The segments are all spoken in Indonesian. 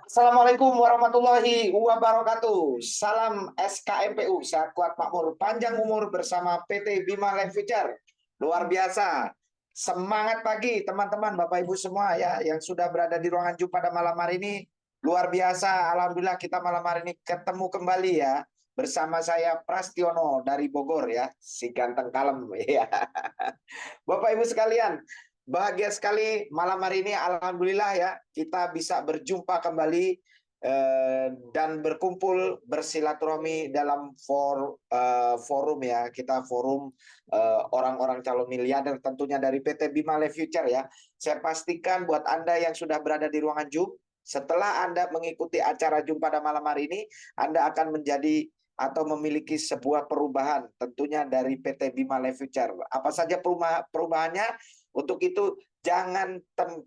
Assalamualaikum warahmatullahi wabarakatuh. Salam SKMPU, sehat kuat makmur, panjang umur bersama PT Bima Life Future. Luar biasa. Semangat pagi teman-teman, Bapak Ibu semua ya yang sudah berada di ruangan Zoom pada malam hari ini. Luar biasa. Alhamdulillah kita malam hari ini ketemu kembali ya bersama saya Prastiono dari Bogor ya, si ganteng kalem ya. Bapak Ibu sekalian, bahagia sekali malam hari ini, alhamdulillah ya, kita bisa berjumpa kembali dan berkumpul bersilaturahmi dalam forum ya, kita forum orang-orang calon miliarder tentunya dari PT Bima Life Future ya. Saya pastikan buat Anda yang sudah berada di ruangan Zoom, setelah Anda mengikuti acara Zoom pada malam hari ini, Anda akan menjadi atau memiliki sebuah perubahan tentunya dari PT Bima Life Future. Apa saja perubahannya? Untuk itu jangan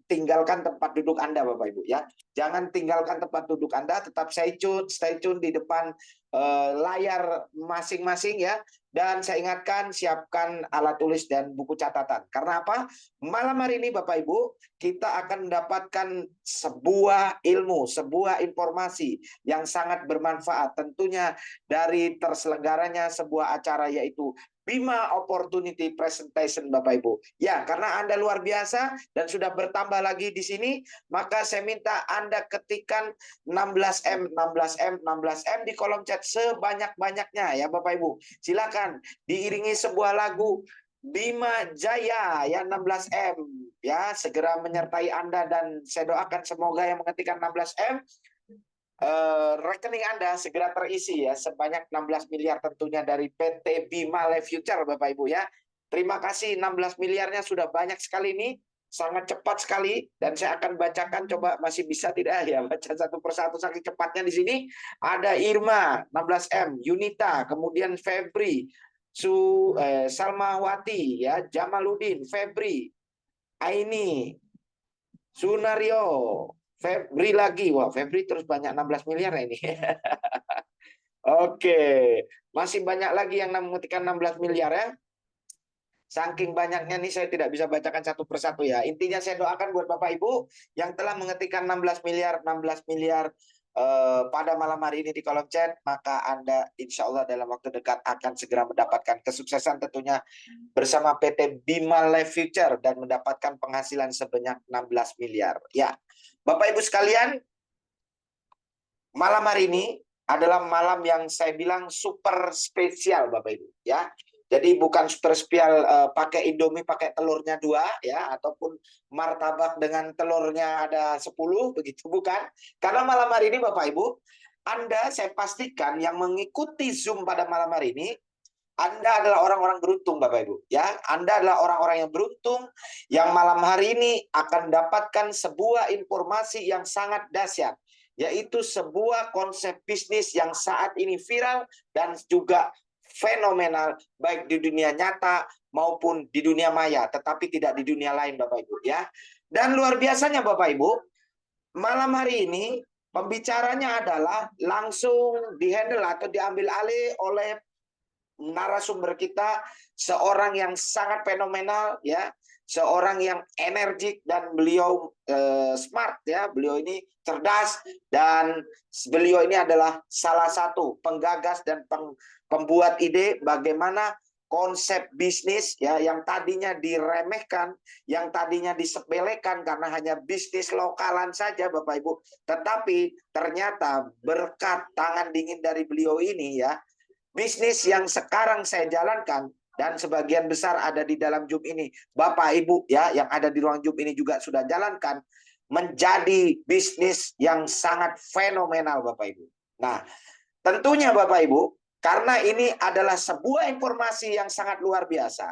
tinggalkan tempat duduk Anda Bapak Ibu ya. Jangan tinggalkan tempat duduk Anda, tetap stay tune di depan layar masing-masing ya. Dan saya ingatkan siapkan alat tulis dan buku catatan. Karena apa? Malam hari ini Bapak Ibu, kita akan mendapatkan sebuah ilmu, sebuah informasi yang sangat bermanfaat tentunya dari terselenggaranya sebuah acara yaitu Bima Opportunity Presentation Bapak Ibu. Ya, karena Anda luar biasa dan sudah bertambah lagi di sini, maka saya minta Anda ketikkan 16M, 16M, 16M di kolom chat sebanyak-banyaknya ya Bapak Ibu. Silakan diiringi sebuah lagu Bima Jaya ya 16M ya, segera menyertai Anda dan saya doakan semoga yang mengetikkan 16M rekening Anda segera terisi ya sebanyak 16 miliar tentunya dari PT Bima Life Future Bapak Ibu ya. Terima kasih 16 miliarnya sudah banyak sekali ini, sangat cepat sekali dan saya akan bacakan, coba masih bisa tidak ya baca satu persatu saking cepatnya. Di sini ada Irma 16M, Yunita, kemudian Febri, Salmawati ya, Jamaludin, Febri, Aini, Sunario, Febri lagi. Wah, Febri terus banyak 16 miliar ya ini. Oke, masih banyak lagi yang mengetikkan 16 miliar ya. Saking banyaknya nih saya tidak bisa bacakan satu persatu ya. Intinya saya doakan buat Bapak Ibu yang telah mengetikkan 16 miliar pada malam hari ini di kolom chat, maka Anda insya Allah dalam waktu dekat akan segera mendapatkan kesuksesan tentunya bersama PT Bima Life Future dan mendapatkan penghasilan sebanyak 16 miliar. Ya, Bapak Ibu sekalian, malam hari ini adalah malam yang saya bilang super spesial Bapak Ibu ya. Jadi bukan super spesial pakai Indomie pakai telurnya 2 ya, ataupun martabak dengan telurnya ada 10 begitu, bukan. Karena malam hari ini Bapak Ibu, Anda saya pastikan yang mengikuti Zoom pada malam hari ini, Anda adalah orang-orang beruntung Bapak Ibu ya. Anda adalah orang-orang yang beruntung yang malam hari ini akan mendapatkan sebuah informasi yang sangat dahsyat, yaitu sebuah konsep bisnis yang saat ini viral dan juga fenomenal baik di dunia nyata maupun di dunia maya, tetapi tidak di dunia lain Bapak Ibu ya. Dan luar biasanya Bapak Ibu, malam hari ini pembicaranya adalah langsung dihandle atau diambil alih oleh narasumber kita, seorang yang sangat fenomenal ya, seorang yang energik dan beliau smart ya, beliau ini cerdas dan beliau ini adalah salah satu penggagas dan pembuat ide bagaimana konsep bisnis ya yang tadinya diremehkan, yang tadinya disepelekan karena hanya bisnis lokalan saja Bapak Ibu, tetapi ternyata berkat tangan dingin dari beliau ini ya, bisnis yang sekarang saya jalankan dan sebagian besar ada di dalam Zoom ini. Bapak Ibu ya yang ada di ruang Zoom ini juga sudah jalankan, menjadi bisnis yang sangat fenomenal Bapak Ibu. Nah, tentunya Bapak Ibu, karena ini adalah sebuah informasi yang sangat luar biasa.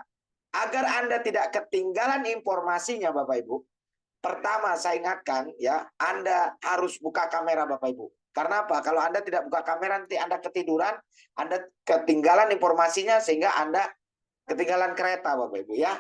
Agar Anda tidak ketinggalan informasinya Bapak Ibu, pertama saya ingatkan ya, Anda harus buka kamera Bapak Ibu. Karena apa? Kalau Anda tidak buka kamera nanti Anda ketiduran, Anda ketinggalan informasinya sehingga Anda ketinggalan kereta Bapak Ibu ya.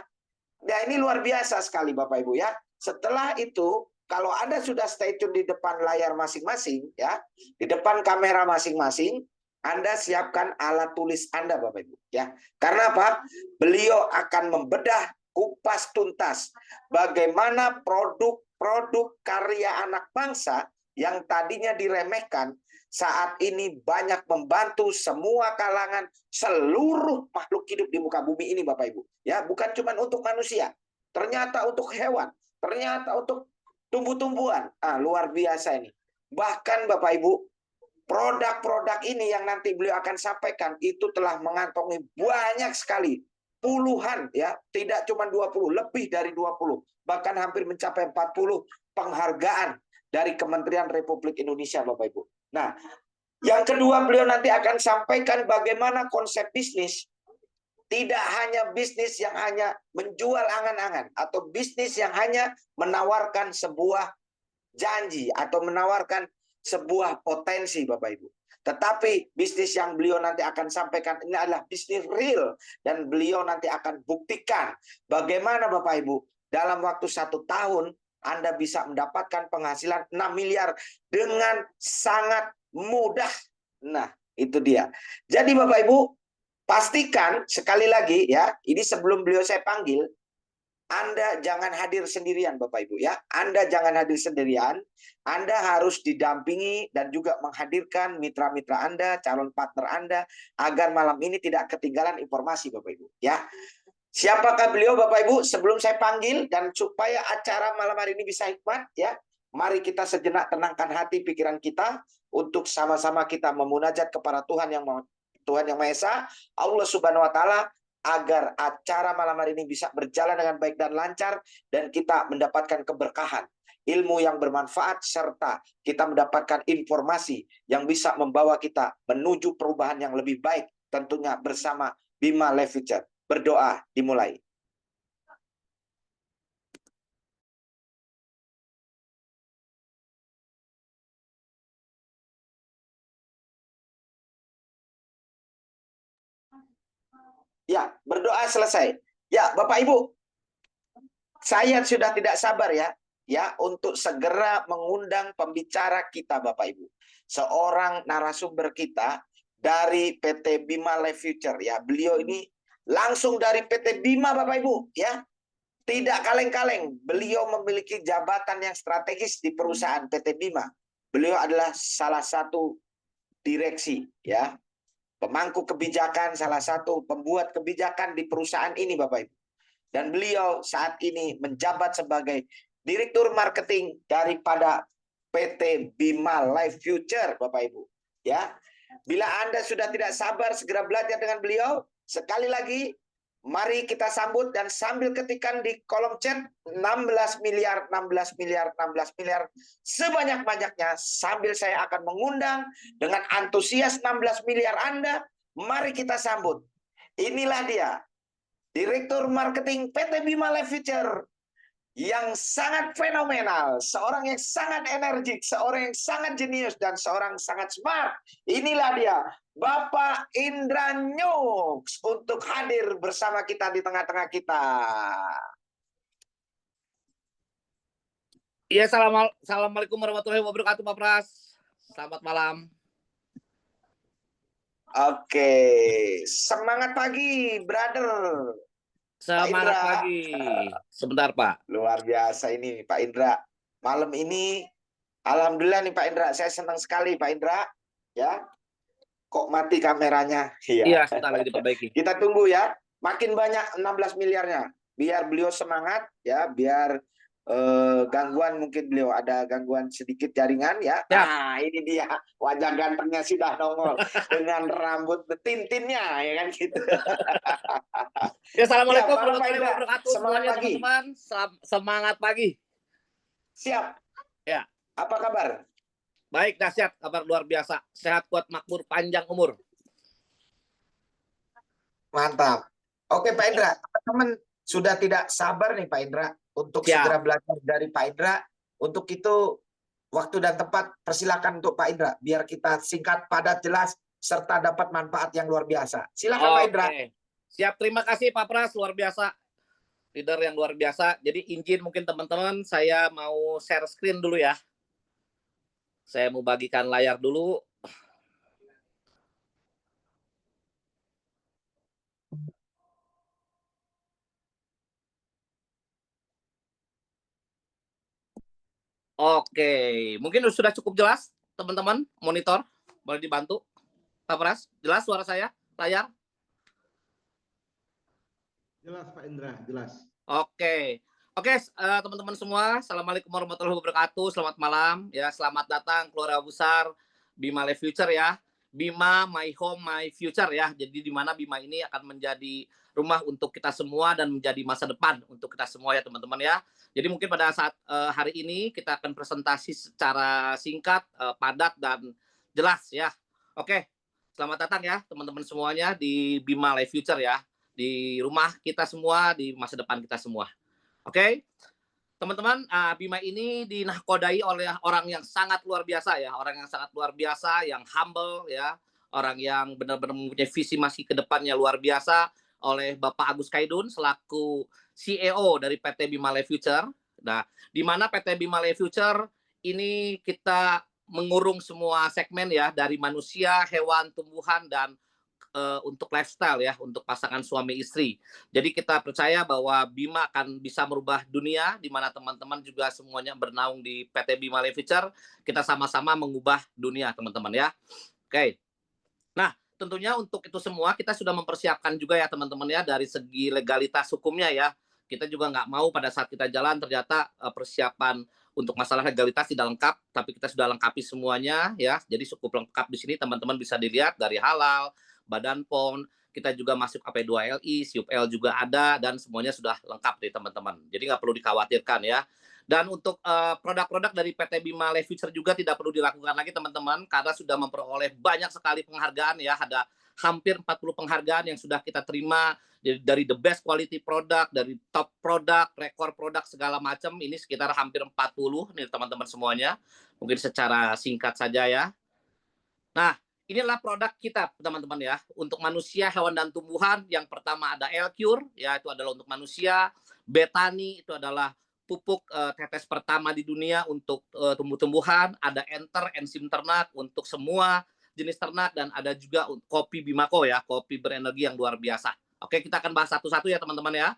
Nah ini luar biasa sekali Bapak Ibu ya. Setelah itu kalau Anda sudah stay tune di depan layar masing-masing ya, di depan kamera masing-masing, Anda siapkan alat tulis Anda Bapak Ibu ya. Karena apa? Beliau akan membedah kupas tuntas bagaimana produk-produk karya anak bangsa yang tadinya diremehkan saat ini banyak membantu semua kalangan, seluruh makhluk hidup di muka bumi ini Bapak Ibu. Ya, bukan cuma untuk manusia, ternyata untuk hewan, ternyata untuk tumbuh-tumbuhan. Luar biasa ini. Bahkan Bapak Ibu, produk-produk ini yang nanti beliau akan sampaikan itu telah mengantongi banyak sekali, puluhan ya, tidak cuma 20, lebih dari 20, bahkan hampir mencapai 40 penghargaan dari Kementerian Republik Indonesia Bapak Ibu. Nah, yang kedua beliau nanti akan sampaikan bagaimana konsep bisnis. Tidak hanya bisnis yang hanya menjual angan-angan atau bisnis yang hanya menawarkan sebuah janji atau menawarkan sebuah potensi Bapak Ibu. Tetapi bisnis yang beliau nanti akan sampaikan ini adalah bisnis real. Dan beliau nanti akan buktikan bagaimana Bapak Ibu dalam waktu 1 tahun Anda bisa mendapatkan penghasilan 6 miliar dengan sangat mudah. Nah, itu dia. Jadi Bapak Ibu, pastikan sekali lagi ya, ini sebelum beliau saya panggil, Anda jangan hadir sendirian Bapak Ibu ya. Anda jangan hadir sendirian. Anda harus didampingi dan juga menghadirkan mitra-mitra Anda, calon partner Anda agar malam ini tidak ketinggalan informasi Bapak Ibu ya. Siapakah beliau Bapak Ibu? Sebelum saya panggil dan supaya acara malam hari ini bisa hikmat ya, mari kita sejenak tenangkan hati pikiran kita untuk sama-sama kita memunajat kepada Tuhan yang Maha Esa, Allah Subhanahu wa taala, agar acara malam hari ini bisa berjalan dengan baik dan lancar dan kita mendapatkan keberkahan, ilmu yang bermanfaat serta kita mendapatkan informasi yang bisa membawa kita menuju perubahan yang lebih baik tentunya bersama Bima Life Future. Berdoa dimulai. Ya, berdoa selesai. Ya, Bapak Ibu, saya sudah tidak sabar ya untuk segera mengundang pembicara kita Bapak Ibu. Seorang narasumber kita dari PT Bima Life Future ya. Beliau ini langsung dari PT Bima Bapak Ibu ya. Tidak kaleng-kaleng, beliau memiliki jabatan yang strategis di perusahaan PT Bima. Beliau adalah salah satu direksi ya, pemangku kebijakan, salah satu pembuat kebijakan di perusahaan ini Bapak Ibu. Dan beliau saat ini menjabat sebagai Direktur Marketing daripada PT Bima Life Future Bapak Ibu. Ya, bila Anda sudah tidak sabar segera belajar dengan beliau, sekali lagi mari kita sambut dan sambil ketikan di kolom chat 16 miliar, 16 miliar, 16 miliar sebanyak-banyaknya sambil saya akan mengundang dengan antusias 16 miliar Anda, mari kita sambut. Inilah dia, Direktur Marketing PT Bima Life Future yang sangat fenomenal, seorang yang sangat energik, seorang yang sangat jenius, dan seorang sangat smart. Inilah dia, Bapak Indra Nyux, untuk hadir bersama kita di tengah-tengah kita. Iya, assalamualaikum warahmatullahi wabarakatuh, Pak Pras. Selamat malam. Oke, semangat pagi, brother. Semangat pagi. Sebentar, Pak. Luar biasa ini, Pak Indra. Malam ini, alhamdulillah nih Pak Indra, saya senang sekali Pak Indra. Ya, kok mati kameranya? Iya, sebentar lagi diperbaiki. Kita tunggu ya, makin banyak 16 miliarnya. Biar beliau semangat ya, biar gangguan, mungkin beliau ada gangguan sedikit jaringan ya. Siap. Nah, ini dia wajah gantengnya sudah nongol dengan rambut tintinnya ya kan gitu. Ya, assalamualaikum Para Pak warahmatullahi Indra, wabarakatuh semangat semuanya pagi. teman-teman. Semangat pagi. Siap. Ya. Apa kabar? Baik, dahsyat, kabar luar biasa. Sehat, kuat, makmur, panjang umur. Mantap. Oke Pak Indra, teman-teman sudah tidak sabar nih Pak Indra untuk Siap. segera belajar dari Pak Indra. Untuk itu waktu dan tempat persilakan untuk Pak Indra biar kita singkat, padat, jelas serta dapat manfaat yang luar biasa. Silakan Pak Indra. Siap, terima kasih Pak Pras, luar biasa. Leader yang luar biasa. Jadi izin mungkin teman-teman, saya mau share screen dulu ya. Saya mau bagikan layar dulu. Oke, mungkin sudah cukup jelas teman-teman, monitor boleh dibantu Pak Pras, jelas suara saya, layar? Jelas Pak Indra, jelas. Oke, teman-teman semua, assalamualaikum warahmatullahi wabarakatuh, selamat malam ya, selamat datang keluarga besar Bima Life Future ya, Bima My Home My Future ya, jadi di mana Bima ini akan menjadi rumah untuk kita semua dan menjadi masa depan untuk kita semua ya teman-teman ya. Jadi mungkin pada saat hari ini kita akan presentasi secara singkat, padat dan jelas ya. Oke, selamat datang ya teman-teman semuanya di Bima Life Future ya, di rumah kita semua, di masa depan kita semua. Oke, teman-teman, Bima ini dinahkodai oleh orang yang sangat luar biasa ya, orang yang sangat luar biasa, yang humble ya, orang yang benar-benar mempunyai visi masih ke depannya luar biasa, oleh Bapak Agus Kaidun selaku CEO dari PT Bima Life Future. Nah, di mana PT Bima Life Future ini kita mengurung semua segmen ya, dari manusia, hewan, tumbuhan, dan untuk lifestyle ya, untuk pasangan suami istri. Jadi kita percaya bahwa Bima akan bisa merubah dunia, di mana teman-teman juga semuanya bernaung di PT Bima Life Future. Kita sama-sama mengubah dunia teman-teman ya. Oke. Nah, tentunya untuk itu semua kita sudah mempersiapkan juga ya teman-teman ya, dari segi legalitas hukumnya ya. Kita juga nggak mau pada saat kita jalan ternyata persiapan untuk masalah legalitas tidak lengkap, tapi kita sudah lengkapi semuanya ya. Jadi cukup lengkap di sini, teman-teman bisa dilihat dari halal, Badan POM, kita juga masuk AP2LI, SIUP-L juga ada, dan semuanya sudah lengkap nih teman-teman. Jadi nggak perlu dikhawatirkan ya. Dan untuk produk-produk dari PT Bima Life Future juga tidak perlu dilakukan lagi teman-teman, karena sudah memperoleh banyak sekali penghargaan ya. Ada hampir 40 penghargaan yang sudah kita terima dari the best quality product, dari top product, rekor produk segala macam. Ini sekitar hampir 40 nih teman-teman semuanya. Mungkin secara singkat saja ya. Nah, inilah produk kita teman-teman ya. Untuk manusia, hewan, dan tumbuhan, yang pertama ada L-Cure, ya itu adalah untuk manusia. Betani itu adalah pupuk tetes pertama di dunia untuk tumbuh-tumbuhan. Ada Enter, enzim ternak untuk semua jenis ternak, dan ada juga kopi Bimako ya, kopi berenergi yang luar biasa. Oke, kita akan bahas satu-satu ya teman-teman ya.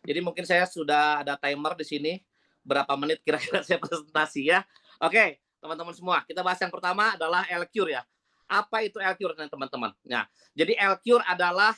Jadi mungkin saya sudah ada timer di sini, berapa menit kira-kira saya presentasi ya. Oke, teman-teman semua, kita bahas yang pertama adalah L-Cure ya. Apa itu L-Cure teman-teman? Nah, jadi L-Cure adalah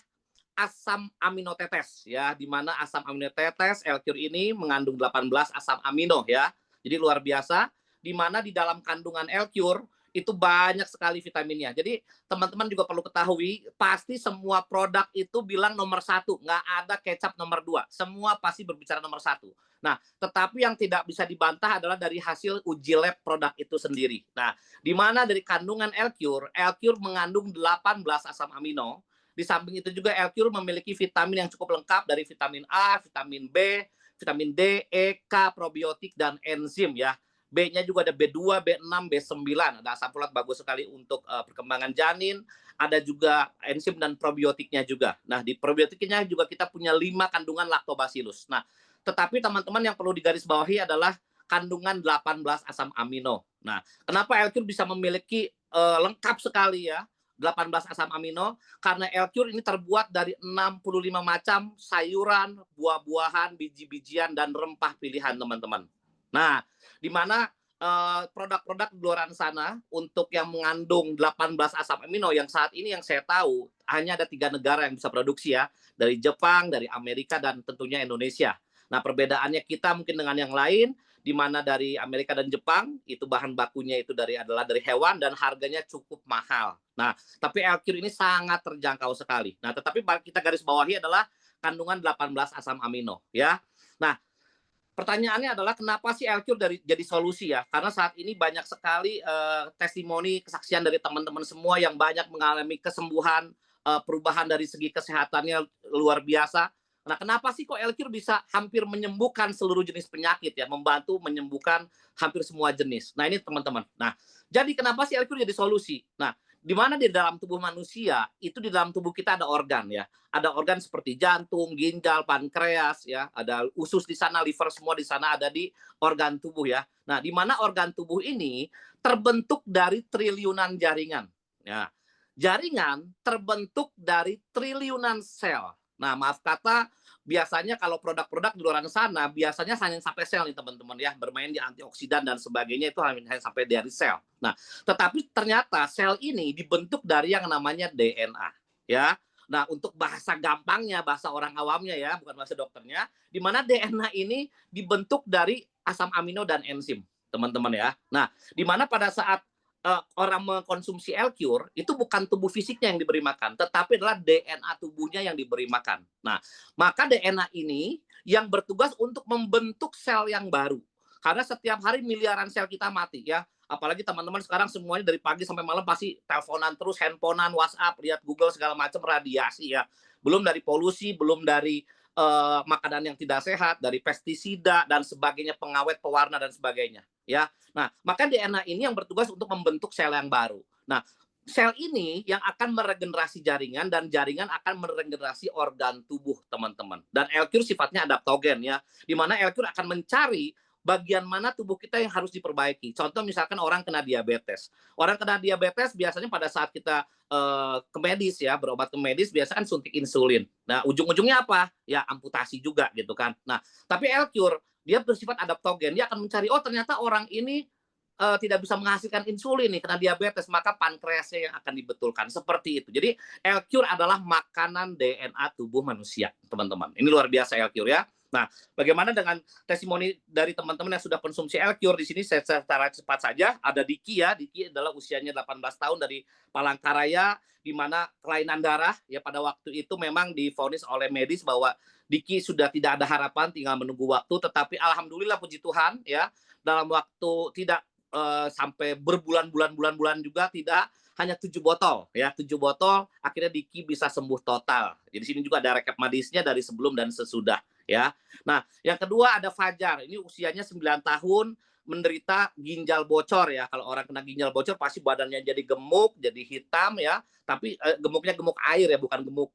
asam amino tetes ya, di mana asam amino tetes L-Cure ini mengandung 18 asam amino ya. Jadi luar biasa, di mana di dalam kandungan L-Cure itu banyak sekali vitaminnya. Jadi teman-teman juga perlu ketahui, pasti semua produk itu bilang nomor 1, nggak ada kecap nomor 2. Semua pasti berbicara nomor 1. Nah, tetapi yang tidak bisa dibantah adalah dari hasil uji lab produk itu sendiri. Nah, di mana dari kandungan L-Cure mengandung 18 asam amino. Di samping itu juga L-Cure memiliki vitamin yang cukup lengkap dari vitamin A, vitamin B, vitamin D, E, K, probiotik, dan enzim ya. B-nya juga ada B2, B6, B9. Ada asam folat bagus sekali untuk perkembangan janin. Ada juga enzim dan probiotiknya juga. Nah, di probiotiknya juga kita punya 5 kandungan lactobacillus. Nah, tetapi teman-teman yang perlu digarisbawahi adalah kandungan 18 asam amino. Nah, kenapa L-Cure bisa memiliki lengkap sekali ya 18 asam amino? Karena L-Cure ini terbuat dari 65 macam sayuran, buah-buahan, biji-bijian, dan rempah pilihan teman-teman. Nah, di mana produk-produk di luar sana untuk yang mengandung 18 asam amino yang saat ini yang saya tahu hanya ada 3 negara yang bisa produksi ya, dari Jepang, dari Amerika, dan tentunya Indonesia. Nah, perbedaannya kita mungkin dengan yang lain, di mana dari Amerika dan Jepang itu bahan bakunya itu adalah dari hewan dan harganya cukup mahal. Nah, tapi L-Cure ini sangat terjangkau sekali. Nah, tetapi kita garis bawahi adalah kandungan 18 asam amino ya. Nah, pertanyaannya adalah kenapa sih L-Cure jadi solusi ya? Karena saat ini banyak sekali testimoni kesaksian dari teman-teman semua yang banyak mengalami kesembuhan, perubahan dari segi kesehatannya luar biasa. Nah, kenapa sih kok L-Cure bisa hampir menyembuhkan seluruh jenis penyakit ya, membantu menyembuhkan hampir semua jenis. Nah, ini teman-teman. Nah, jadi kenapa sih L-Cure jadi solusi? Nah, di mana di dalam tubuh manusia, itu di dalam tubuh kita ada organ ya. Ada organ seperti jantung, ginjal, pankreas ya, ada usus di sana, liver, semua di sana ada di organ tubuh ya. Nah, di mana organ tubuh ini terbentuk dari triliunan jaringan. Ya. Jaringan terbentuk dari triliunan sel. Nah, maaf kata, biasanya kalau produk-produk di luar sana biasanya hanya sampai sel nih teman-teman ya, bermain di antioksidan dan sebagainya itu hanya sampai dari sel. Nah, tetapi ternyata sel ini dibentuk dari yang namanya DNA ya. Nah, untuk bahasa gampangnya, bahasa orang awamnya ya, bukan bahasa dokternya, di mana DNA ini dibentuk dari asam amino dan enzim, teman-teman ya. Nah, di mana pada saat orang mengkonsumsi L-Cure, itu bukan tubuh fisiknya yang diberi makan, tetapi adalah DNA tubuhnya yang diberi makan. Nah, maka DNA ini yang bertugas untuk membentuk sel yang baru. Karena setiap hari miliaran sel kita mati ya. Apalagi teman-teman sekarang semuanya dari pagi sampai malam pasti teleponan terus, handphonean, WhatsApp, lihat Google segala macam, radiasi ya. Belum dari polusi, belum dari makanan yang tidak sehat, dari pestisida dan sebagainya, pengawet, pewarna dan sebagainya ya. Nah, maka DNA ini yang bertugas untuk membentuk sel yang baru. Nah, sel ini yang akan meregenerasi jaringan dan jaringan akan meregenerasi organ tubuh, teman-teman. Dan L-Cure sifatnya adaptogen ya, di mana L-Cure akan mencari bagian mana tubuh kita yang harus diperbaiki. Contoh misalkan orang kena diabetes. Orang kena diabetes biasanya pada saat kita ke medis ya, berobat ke medis biasanya kan suntik insulin. Nah, ujung-ujungnya apa? Ya amputasi juga gitu kan. Nah, tapi L-Cure dia bersifat adaptogen. Dia akan mencari, oh ternyata orang ini tidak bisa menghasilkan insulin nih, kena diabetes, maka pankreasnya yang akan dibetulkan. Seperti itu. Jadi L-Cure adalah makanan DNA tubuh manusia, teman-teman. Ini luar biasa L-Cure ya. Nah, bagaimana dengan testimoni dari teman-teman yang sudah konsumsi L-Cure di sini secara cepat saja ada Diki ya. Diki adalah usianya 18 tahun dari Palangkaraya, di mana kelainan darah ya pada waktu itu memang divonis oleh medis bahwa Diki sudah tidak ada harapan, tinggal menunggu waktu, tetapi alhamdulillah puji Tuhan ya, dalam waktu tidak sampai berbulan-bulan juga tidak, hanya 7 botol ya, 7 botol akhirnya Diki bisa sembuh total. Jadi sini juga ada rekap medisnya dari sebelum dan sesudah ya. Nah, yang kedua ada Fajar. Ini usianya 9 tahun, menderita ginjal bocor ya. Kalau orang kena ginjal bocor pasti badannya jadi gemuk, jadi hitam ya. Tapi gemuknya gemuk air ya, bukan gemuk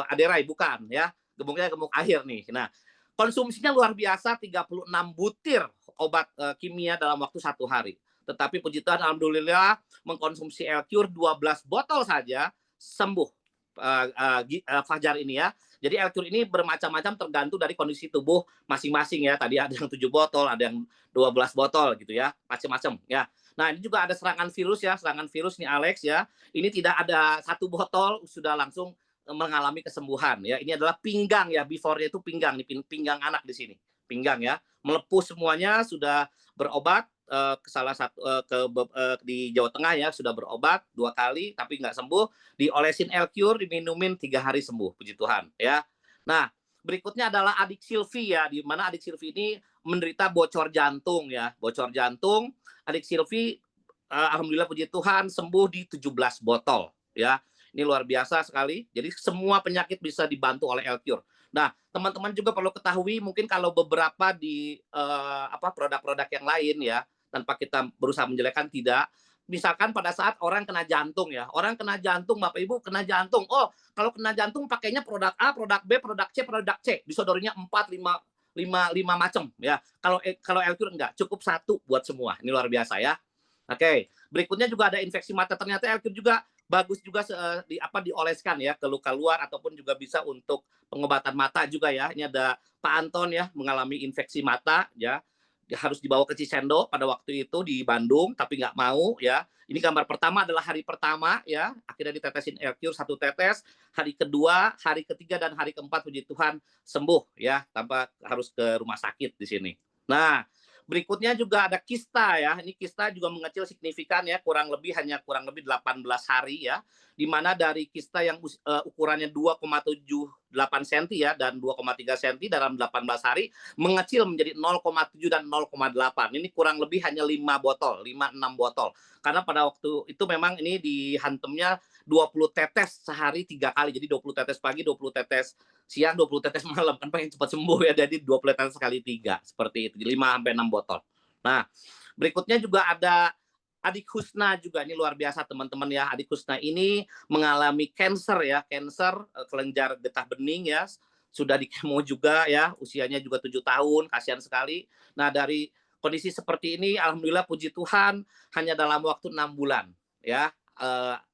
aderai, bukan ya. Gemuknya gemuk air nih. Nah, konsumsinya luar biasa, 36 butir obat kimia dalam waktu 1 hari. Tetapi puji Tuhan alhamdulillah mengkonsumsi L-Cure 12 botol saja sembuh Fajar ini ya. Jadi L-Cure ini bermacam-macam tergantung dari kondisi tubuh masing-masing ya. Tadi ada yang 7 botol, ada yang 12 botol gitu ya, macam-macam ya. Nah, ini juga ada serangan virus ya, serangan virus nih Alex ya. Ini tidak ada 1 botol sudah langsung mengalami kesembuhan ya. Ini adalah pinggang ya, before-nya itu pinggang nih, pinggang anak di sini. Pinggang ya, melepuh semuanya, sudah berobat ke salah satu di Jawa Tengah ya, sudah berobat 2 kali tapi nggak sembuh, diolesin L-Cure, diminumin 3 hari sembuh, puji Tuhan ya. Nah, berikutnya adalah adik Silvi ya, di mana adik Silvi ini menderita bocor jantung ya, bocor jantung. Adik Silvi alhamdulillah puji Tuhan sembuh di 17 botol ya. Ini luar biasa sekali. Jadi semua penyakit bisa dibantu oleh L-Cure. Nah, teman-teman juga perlu ketahui mungkin kalau beberapa di produk-produk yang lain ya, tanpa kita berusaha menjelekkan tidak. Misalkan pada saat orang kena jantung ya, orang kena jantung, Bapak Ibu kena jantung. Oh, kalau kena jantung pakainya produk A, produk B, produk C, produk C. Disodorinya 4, 5 macam ya. Kalau L-Cure enggak, cukup 1 buat semua. Ini luar biasa ya. Oke, berikutnya juga ada infeksi mata. Ternyata L-Cure juga bagus juga dioleskan ya ke luka luar ataupun juga bisa untuk pengobatan mata juga ya. Ini ada Pak Anton ya mengalami infeksi mata ya. dia harus dibawa ke Cisendo pada waktu itu di Bandung, tapi nggak mau ya. Ini gambar pertama adalah hari pertama ya, akhirnya ditetesin L-Cure 1 tetes. Hari kedua, hari ketiga, dan hari keempat puji Tuhan sembuh ya, tanpa harus ke rumah sakit di sini. Nah, berikutnya juga ada kista ya. Ini kista juga mengecil signifikan ya, kurang lebih 18 hari ya. Di mana dari kista yang ukurannya 2,78 cm ya dan 2,3 cm dalam 18 hari mengecil menjadi 0,7 dan 0,8. Ini kurang lebih hanya 5 botol, 5-6 botol. Karena pada waktu itu memang ini dihantemnya 20 tetes sehari 3 kali. Jadi 20 tetes pagi, 20 tetes siang, 20 tetes malam. Kan pengen cepat sembuh ya. Jadi 20 tetes kali 3. Seperti itu. 5-6 botol. Nah, berikutnya juga ada Adik Husna juga. Ini luar biasa teman-teman ya. Adik Husna ini mengalami cancer ya. Cancer kelenjar getah bening ya. Sudah di kemo juga ya. Usianya juga 7 tahun. Kasihan sekali. Nah, dari kondisi seperti ini, alhamdulillah puji Tuhan, hanya dalam waktu 6 bulan ya,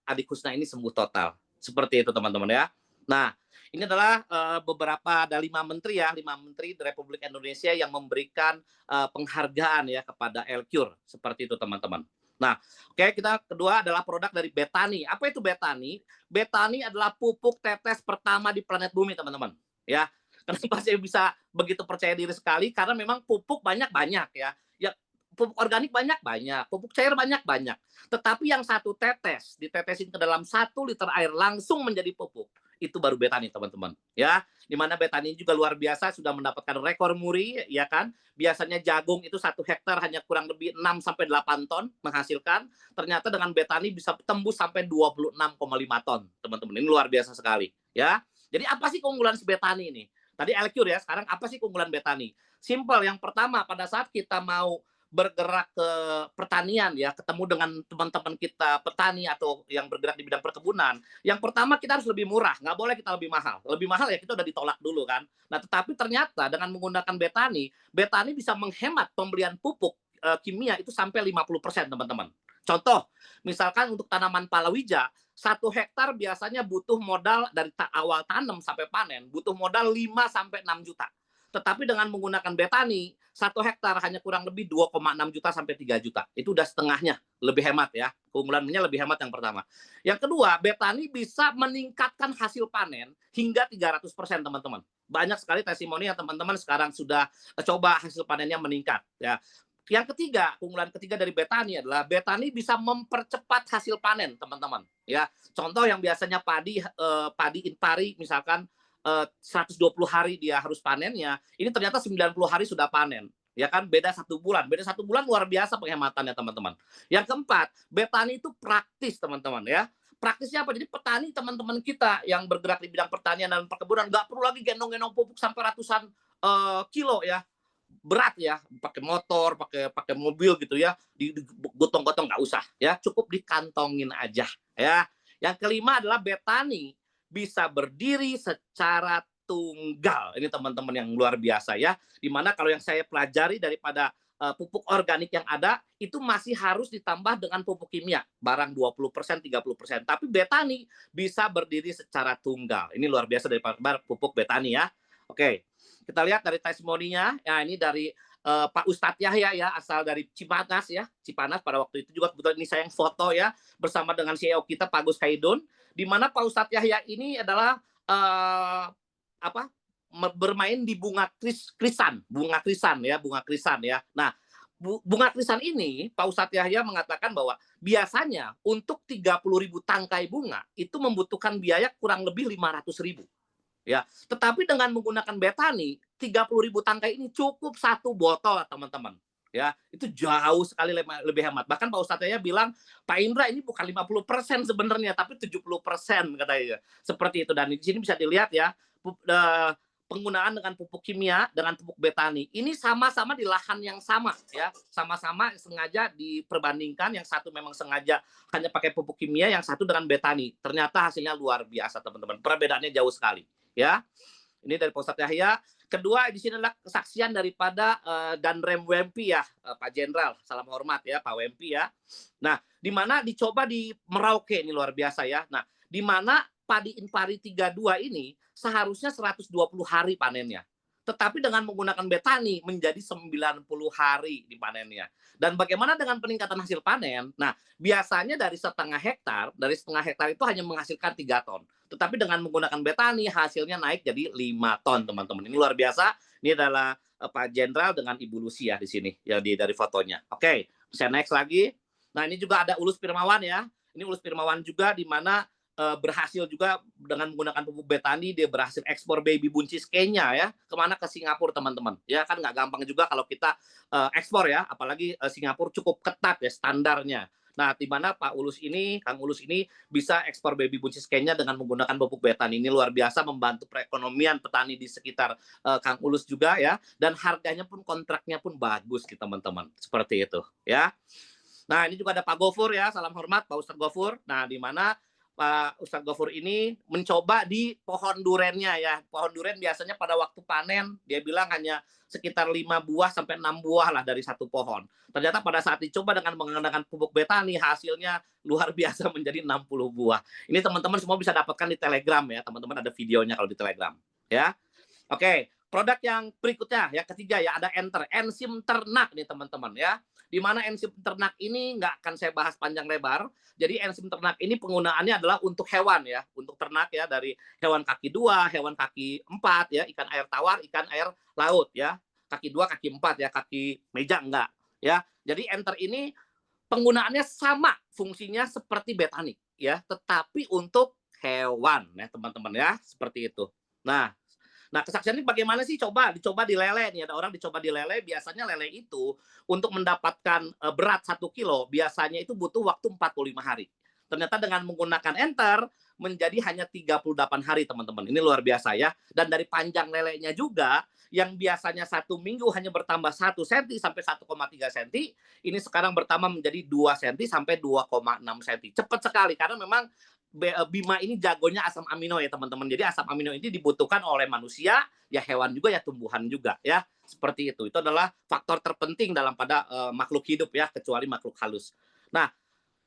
Adik Husna ini sembuh total. Seperti itu teman-teman ya. Nah, ini adalah beberapa, ada 5 menteri ya, 5 menteri di Republik Indonesia yang memberikan penghargaan ya kepada L-Cure. Seperti itu teman-teman. Nah, oke, kita kedua adalah produk dari Bethany. Apa itu Bethany? Bethany adalah pupuk tetes pertama di planet bumi teman-teman. Ya, kenapa saya bisa begitu percaya diri sekali? Karena memang pupuk banyak-banyak ya. Ya, pupuk organik banyak-banyak, pupuk cair banyak-banyak. Tetapi yang 1 tetes ditetesin ke dalam 1 liter air langsung menjadi pupuk. Itu baru Bethany teman-teman. Ya, di mana Bethany juga luar biasa, sudah mendapatkan rekor muri ya kan. Biasanya jagung itu 1 hektar hanya kurang lebih 6 sampai 8 ton menghasilkan. Ternyata dengan Bethany bisa tembus sampai 26,5 ton, teman-teman. Ini luar biasa sekali, ya. Jadi apa sih keunggulan si Bethany ini? Tadi L-Cure ya, sekarang apa sih keunggulan Bethany? Simple, yang pertama pada saat kita mau bergerak ke pertanian ya, ketemu dengan teman-teman kita petani atau yang bergerak di bidang perkebunan, yang pertama kita harus lebih murah, nggak boleh kita lebih mahal. Lebih mahal ya kita udah ditolak dulu kan. Nah, tetapi ternyata dengan menggunakan Bethany, Bethany bisa menghemat pembelian pupuk kimia itu sampai 50% teman-teman. Contoh, misalkan untuk tanaman palawija, 1 hektar biasanya butuh modal dari awal tanam sampai panen, butuh modal 5 sampai 6 juta. Tetapi dengan menggunakan Bethany, 1 hektar hanya kurang lebih 2,6 juta sampai 3 juta. Itu udah setengahnya, lebih hemat ya. Keunggulannya lebih hemat yang pertama. Yang kedua, Bethany bisa meningkatkan hasil panen hingga 300% teman-teman. Banyak sekali testimoni yang teman-teman sekarang sudah coba hasil panennya meningkat ya. Yang ketiga, keunggulan ketiga dari Bethany adalah Bethany bisa mempercepat hasil panen, teman-teman. Ya, contoh yang biasanya padi impari misalkan 120 hari dia harus panennya, ini ternyata 90 hari sudah panen. Ya kan, beda 1 bulan. Beda 1 bulan luar biasa penghematannya, teman-teman. Yang keempat, Bethany itu praktis, teman-teman ya. Praktisnya apa? Jadi petani teman-teman kita yang bergerak di bidang pertanian dan perkebunan nggak perlu lagi gendong-gendong pupuk sampai ratusan kilo ya. Berat ya, pakai motor, pakai mobil gitu ya, digotong-gotong nggak usah ya, cukup dikantongin aja ya. Yang kelima adalah Bethany bisa berdiri secara tunggal. Ini teman-teman yang luar biasa ya. Dimana kalau yang saya pelajari daripada pupuk organik yang ada itu masih harus ditambah dengan pupuk kimia, barang 20%, 30%. Tapi Bethany bisa berdiri secara tunggal. Ini luar biasa daripada pupuk Bethany ya. Oke. Kita lihat dari testimoninya, ya ini dari Pak Ustadz Yahya ya, asal dari Cipanas ya, Cipanas pada waktu itu juga kebetulan ini saya yang foto ya, bersama dengan CEO kita Pak Gus Haidun, di mana Pak Ustadz Yahya ini adalah bermain di bunga krisan ya. Nah, bunga krisan ini Pak Ustadz Yahya mengatakan bahwa biasanya untuk 30.000 tangkai bunga itu membutuhkan biaya kurang lebih 500.000. Ya, tetapi dengan menggunakan Bethany, 30.000 tangkai ini cukup 1 botol, teman-teman. Ya, itu jauh sekali lebih hemat. Bahkan Pak Ustadz Yahya bilang, Pak Indra ini bukan 50% sebenarnya, tapi 70% katanya. Seperti itu. Dan di sini bisa dilihat ya, penggunaan dengan pupuk kimia dengan pupuk Bethany ini sama-sama di lahan yang sama ya, sama-sama sengaja diperbandingkan, yang satu memang sengaja hanya pakai pupuk kimia, yang satu dengan Bethany. Ternyata hasilnya luar biasa, teman-teman. Perbedaannya jauh sekali ya. Ini dari Pak Ustadz Yahya. Kedua, di sini adalah kesaksian daripada Danrem Wempi ya, Pak Jenderal, salam hormat ya Pak Wempi ya. Nah, di mana dicoba di Merauke, ini luar biasa ya. Nah, di mana padi impari 32 ini seharusnya 120 hari panennya. Tetapi dengan menggunakan betani menjadi 90 hari dipanennya. Dan bagaimana dengan peningkatan hasil panen? Nah, biasanya dari setengah hektar itu hanya menghasilkan 3 ton. Tetapi dengan menggunakan betani hasilnya naik jadi 5 ton, teman-teman. Ini luar biasa. Ini adalah Pak Jenderal dengan Ibu Lucia di sini ya dari fotonya. Oke, saya next lagi. Nah, ini juga ada Ulus Firmawan ya. Ini Ulus Firmawan juga di mana berhasil juga dengan menggunakan pupuk betani, dia berhasil ekspor baby buncis Kenya ya, kemana, ke Singapura, teman-teman ya. Kan nggak gampang juga kalau kita ekspor ya, apalagi Singapura cukup ketat ya standarnya. Nah, di mana Kang Ulus ini bisa ekspor baby buncis Kenya dengan menggunakan pupuk betani. Ini luar biasa, membantu perekonomian petani di sekitar Kang Ulus juga ya, dan harganya pun, kontraknya pun bagus nih teman-teman, seperti itu ya. Nah, ini juga ada Pak Gofur ya, salam hormat Pak Ustadz Gofur. Nah, di mana Pak Ustadz Gofur ini mencoba di pohon durennya ya. Pohon duren biasanya pada waktu panen, dia bilang hanya sekitar 5 buah sampai 6 buah lah dari satu pohon. Ternyata pada saat dicoba dengan menggunakan pupuk betani, hasilnya luar biasa menjadi 60 buah. Ini teman-teman semua bisa dapatkan di Telegram ya. Teman-teman ada videonya kalau di Telegram ya. Oke, produk yang berikutnya, yang ketiga ya, ada Enter, enzim ternak nih teman-teman ya. Di mana enzim ternak ini nggak akan saya bahas panjang lebar. Jadi enzim ternak ini penggunaannya adalah untuk hewan ya, untuk ternak ya, dari hewan kaki 2, hewan kaki 4 ya, ikan air tawar, ikan air laut ya. Kaki 2, kaki 4 ya, kaki meja enggak ya. Jadi Enter ini penggunaannya sama fungsinya seperti betani ya, tetapi untuk hewan ya teman-teman ya, seperti itu. Nah, kesaksian ini bagaimana sih? Dicoba di lele nih. Ada orang dicoba di lele. Biasanya lele itu untuk mendapatkan berat 1 kilo, biasanya itu butuh waktu 45 hari. Ternyata dengan menggunakan Enter menjadi hanya 38 hari, teman-teman. Ini luar biasa ya. Dan dari panjang lelenya juga, yang biasanya 1 minggu hanya bertambah 1 cm sampai 1,3 cm, ini sekarang bertambah menjadi 2 cm sampai 2,6 cm. Cepat sekali karena memang Bima ini jagonya asam amino ya teman-teman. Jadi asam amino ini dibutuhkan oleh manusia, ya hewan juga, ya tumbuhan juga ya. Seperti itu. Itu adalah faktor terpenting dalam pada makhluk hidup ya, kecuali makhluk halus. Nah,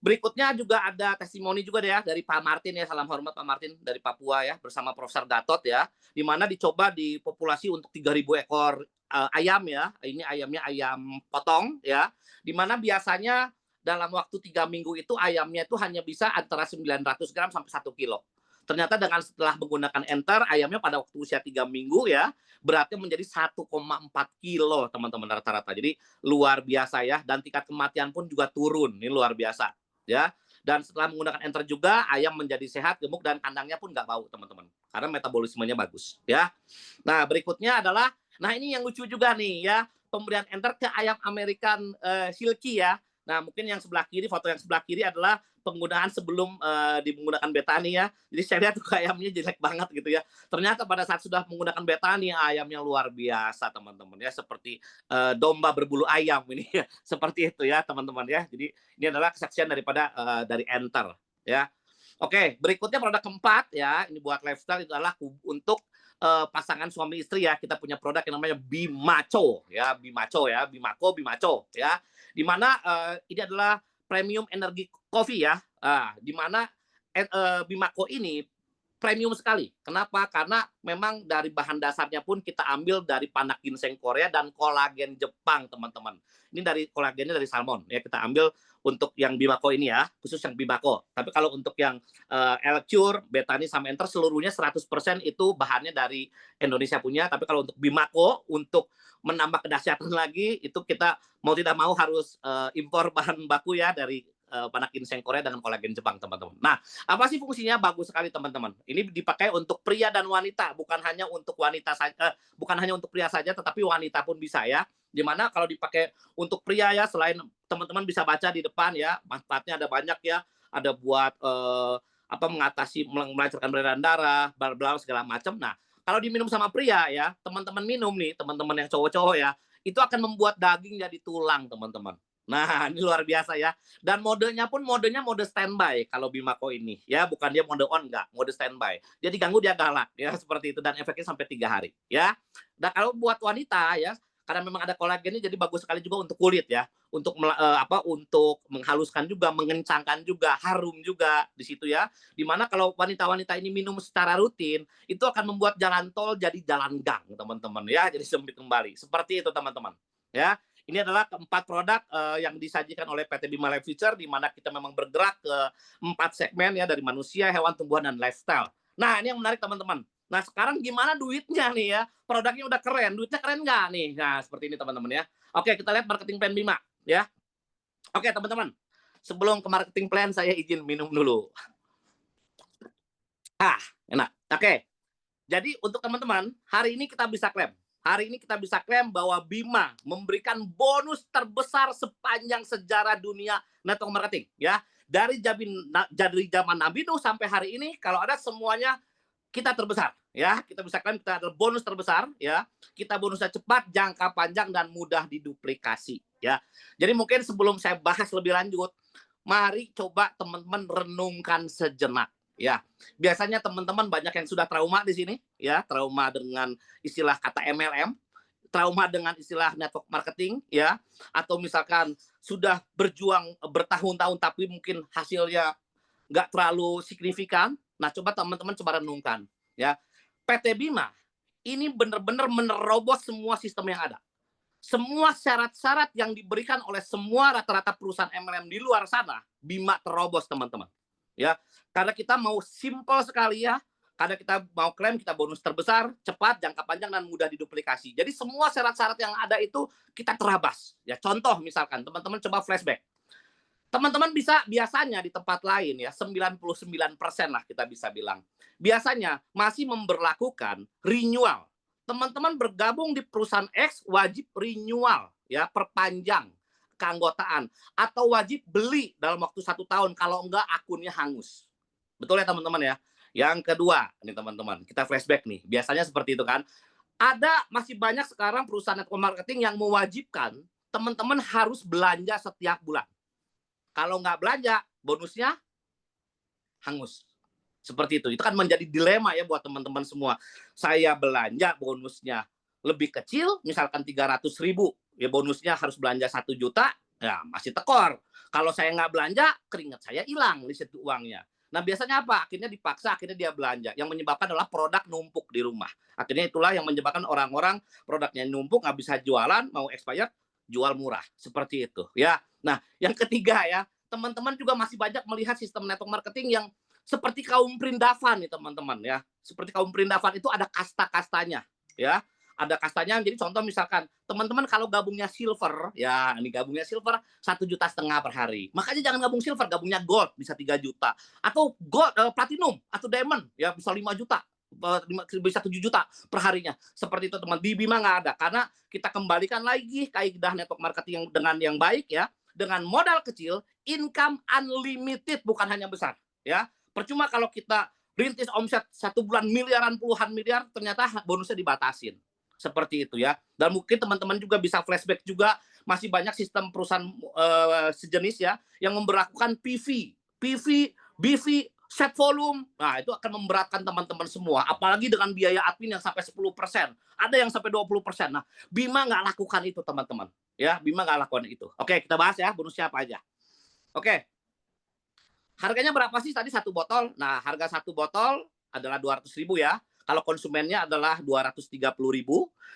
berikutnya juga ada testimoni juga ya dari Pak Martin ya, salam hormat Pak Martin dari Papua ya, bersama Profesor Gatot ya, di mana dicoba di populasi untuk 3.000 ekor ayam ya. Ini ayamnya ayam potong ya, di mana biasanya dalam waktu 3 minggu itu ayamnya itu hanya bisa antara 900 gram sampai 1 kilo. Ternyata dengan setelah menggunakan Enter, ayamnya pada waktu usia 3 minggu ya, beratnya menjadi 1,4 kilo teman-teman rata-rata. Jadi luar biasa ya, dan tingkat kematian pun juga turun. Ini luar biasa ya. Dan setelah menggunakan Enter juga, ayam menjadi sehat, gemuk, dan kandangnya pun nggak bau teman-teman. Karena metabolismenya bagus ya. Nah, berikutnya adalah, nah ini yang lucu juga nih ya, pemberian Enter ke ayam American Silky ya. Nah, mungkin yang sebelah kiri, foto yang sebelah kiri adalah penggunaan sebelum menggunakan betani ya. Jadi saya lihat tuh ayamnya jelek banget gitu ya. Ternyata pada saat sudah menggunakan betani, ayamnya luar biasa teman-teman ya. Seperti domba berbulu ayam ini ya. Seperti itu ya teman-teman ya. Jadi ini adalah kesaksian daripada dari Enter ya. Oke, berikutnya produk keempat ya. Ini buat lifestyle, itu adalah untuk pasangan suami istri ya. Kita punya produk yang namanya Bimaco ya. Bimaco ya. Bimaco ya. Di mana ini adalah premium energi coffee ya. Di mana Bimaco ini premium sekali. Kenapa? Karena memang dari bahan dasarnya pun kita ambil dari panak ginseng Korea dan kolagen Jepang, teman-teman. Ini dari kolagennya dari salmon ya, kita ambil untuk yang Bimaco ini ya, khusus yang Bimaco. Tapi kalau untuk yang Elcure, Betani sama Enter seluruhnya 100% itu bahannya dari Indonesia punya. Tapi kalau untuk Bimaco, untuk menambah kedahsyatan lagi, itu kita mau tidak mau harus impor bahan baku ya dari panak ginseng Korea dengan kolagen Jepang, teman-teman. Nah, apa sih fungsinya? Bagus sekali, teman-teman. Ini dipakai untuk pria dan wanita, bukan hanya untuk wanita saja, bukan hanya untuk pria saja, tetapi wanita pun bisa ya. Dimana kalau dipakai untuk pria ya, selain teman-teman bisa baca di depan ya, manfaatnya ada banyak ya. Ada buat mengatasi melancarkan peredaran darah, bla segala macam. Nah, kalau diminum sama pria ya, teman-teman minum nih, teman-teman yang cowok-cowok ya, itu akan membuat daging jadi tulang, teman-teman. Nah, ini luar biasa ya. Dan modenya mode standby kalau Bimaco ini ya, bukan dia mode on, enggak, mode standby. Dia diganggu dia galak ya, seperti itu, dan efeknya sampai 3 hari ya. Dan kalau buat wanita ya, karena memang ada kolagennya jadi bagus sekali juga untuk kulit ya. Untuk menghaluskan juga, mengencangkan juga, harum juga di situ ya. Dimana kalau wanita-wanita ini minum secara rutin, itu akan membuat jalan tol jadi jalan gang, teman-teman ya. Jadi sempit kembali. Seperti itu, teman-teman. Ya. Ini adalah keempat produk yang disajikan oleh PT Bima Life Future, di mana kita memang bergerak ke 4 segmen ya, dari manusia, hewan, tumbuhan, dan lifestyle. Nah, ini yang menarik, teman-teman. Nah, sekarang gimana duitnya nih ya? Produknya udah keren, duitnya keren nggak nih? Nah, seperti ini teman-teman ya. Oke, kita lihat marketing plan Bima ya. Oke, teman-teman. Sebelum ke marketing plan, saya izin minum dulu. Enak. Oke. Jadi untuk teman-teman, hari ini kita bisa klaim. Hari ini kita bisa klaim bahwa Bima memberikan bonus terbesar sepanjang sejarah dunia network marketing ya. Dari zaman Nabi Nuh sampai hari ini, kalau ada semuanya kita terbesar ya, kita bisa klaim kita adalah bonus terbesar ya. Kita bonusnya cepat, jangka panjang, dan mudah diduplikasi ya. Jadi mungkin sebelum saya bahas lebih lanjut, mari coba teman-teman renungkan sejenak ya. Biasanya teman-teman banyak yang sudah trauma di sini ya, trauma dengan istilah kata MLM, trauma dengan istilah network marketing ya, atau misalkan sudah berjuang bertahun-tahun tapi mungkin hasilnya nggak terlalu signifikan. Nah, coba teman-teman coba renungkan ya. PT Bima ini benar-benar menerobos semua sistem yang ada. Semua syarat-syarat yang diberikan oleh semua rata-rata perusahaan MLM di luar sana, Bima terobos, teman-teman. Ya, karena kita mau simple sekali ya. Karena kita mau klaim kita bonus terbesar, cepat, jangka panjang, dan mudah diduplikasi. Jadi semua syarat-syarat yang ada itu kita terabas. Ya, contoh misalkan teman-teman coba flashback. Teman-teman bisa biasanya di tempat lain ya 99% lah kita bisa bilang. Biasanya masih memberlakukan renewal. Teman-teman bergabung di perusahaan X wajib renewal ya, perpanjang keanggotaan atau wajib beli dalam waktu 1 tahun, kalau enggak akunnya hangus. Betul ya teman-teman ya. Yang kedua, nih teman-teman, kita flashback nih. Biasanya seperti itu kan. Masih banyak sekarang perusahaan network marketing yang mewajibkan teman-teman harus belanja setiap bulan. Kalau nggak belanja, bonusnya hangus. Seperti itu. Itu kan menjadi dilema ya buat teman-teman semua. Saya belanja bonusnya lebih kecil, misalkan 300.000, ya bonusnya harus belanja 1 juta, ya masih tekor. Kalau saya nggak belanja, keringat saya hilang di situ uangnya. Nah, biasanya apa? Akhirnya dipaksa, akhirnya dia belanja. Yang menyebabkan adalah produk numpuk di rumah. Akhirnya itulah yang menyebabkan orang-orang produknya numpuk, nggak bisa jualan, mau expired, jual murah. Seperti itu ya. Nah, yang ketiga ya, teman-teman juga masih banyak melihat sistem network marketing yang seperti kaum Prindavan nih teman-teman ya. Seperti kaum Prindavan itu ada kasta-kastanya ya. Ada kastanya, jadi contoh misalkan teman-teman kalau gabungnya silver ya, ini gabungnya silver 1,5 juta per hari. Makanya jangan gabung silver, gabungnya gold bisa 3 juta. Atau gold platinum atau diamond ya bisa 5 juta. Bisa 7 juta per harinya. Seperti itu teman. Di Bima nggak ada, karena kita kembalikan lagi kaidah network marketing dengan yang baik ya. Dengan modal kecil, income unlimited, bukan hanya besar ya. Percuma kalau kita rintis omset 1 bulan miliaran, puluhan miliar, ternyata bonusnya dibatasin. Seperti itu ya. Dan mungkin teman-teman juga bisa flashback juga, masih banyak sistem perusahaan sejenis ya yang memberlakukan PV, BV, set volume. Nah, itu akan memberatkan teman-teman semua, apalagi dengan biaya admin yang sampai 10%, ada yang sampai 20%. Nah, Bima nggak lakukan itu, teman-teman. Ya, Bima nggak lakukan itu. Oke, kita bahas ya bonusnya apa aja. Oke. Harganya berapa sih tadi 1 botol? Nah, harga 1 botol adalah 200.000 ya. Kalau konsumennya adalah 230.000,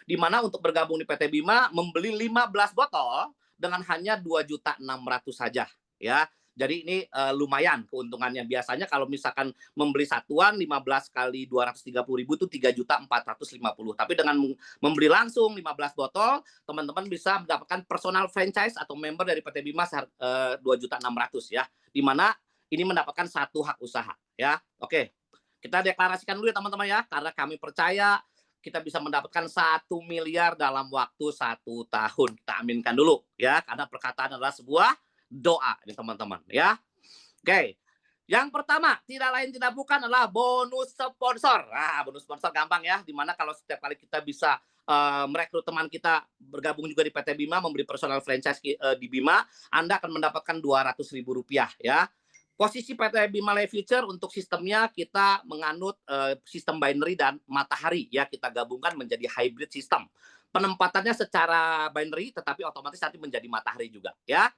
di mana untuk bergabung di PT Bima membeli 15 botol dengan hanya 2.600.000 saja ya. Jadi ini lumayan keuntungannya. Biasanya kalau misalkan membeli satuan 15 kali 230.000 itu 3.450.000. Tapi dengan membeli langsung 15 botol, teman-teman bisa mendapatkan personal franchise atau member dari PT Bima 2.600.000 ya. Di mana ini mendapatkan 1 hak usaha ya. Oke. Kita deklarasikan dulu ya teman-teman ya, karena kami percaya kita bisa mendapatkan 1 miliar dalam waktu 1 tahun. Kita aminkan dulu ya, karena perkataan adalah sebuah doa ini teman-teman ya. Oke. Yang pertama, tidak lain tidak bukan adalah bonus sponsor. Nah, bonus sponsor gampang ya, dimana kalau setiap kali kita bisa merekrut teman kita bergabung juga di PT Bima, memberi personal franchise di Bima, Anda akan mendapatkan Rp200.000 ya. Posisi PT Bima Life Future untuk sistemnya kita menganut sistem binary dan matahari ya, kita gabungkan menjadi hybrid system. penempatannya secara binary, tetapi otomatis nanti menjadi matahari juga ya.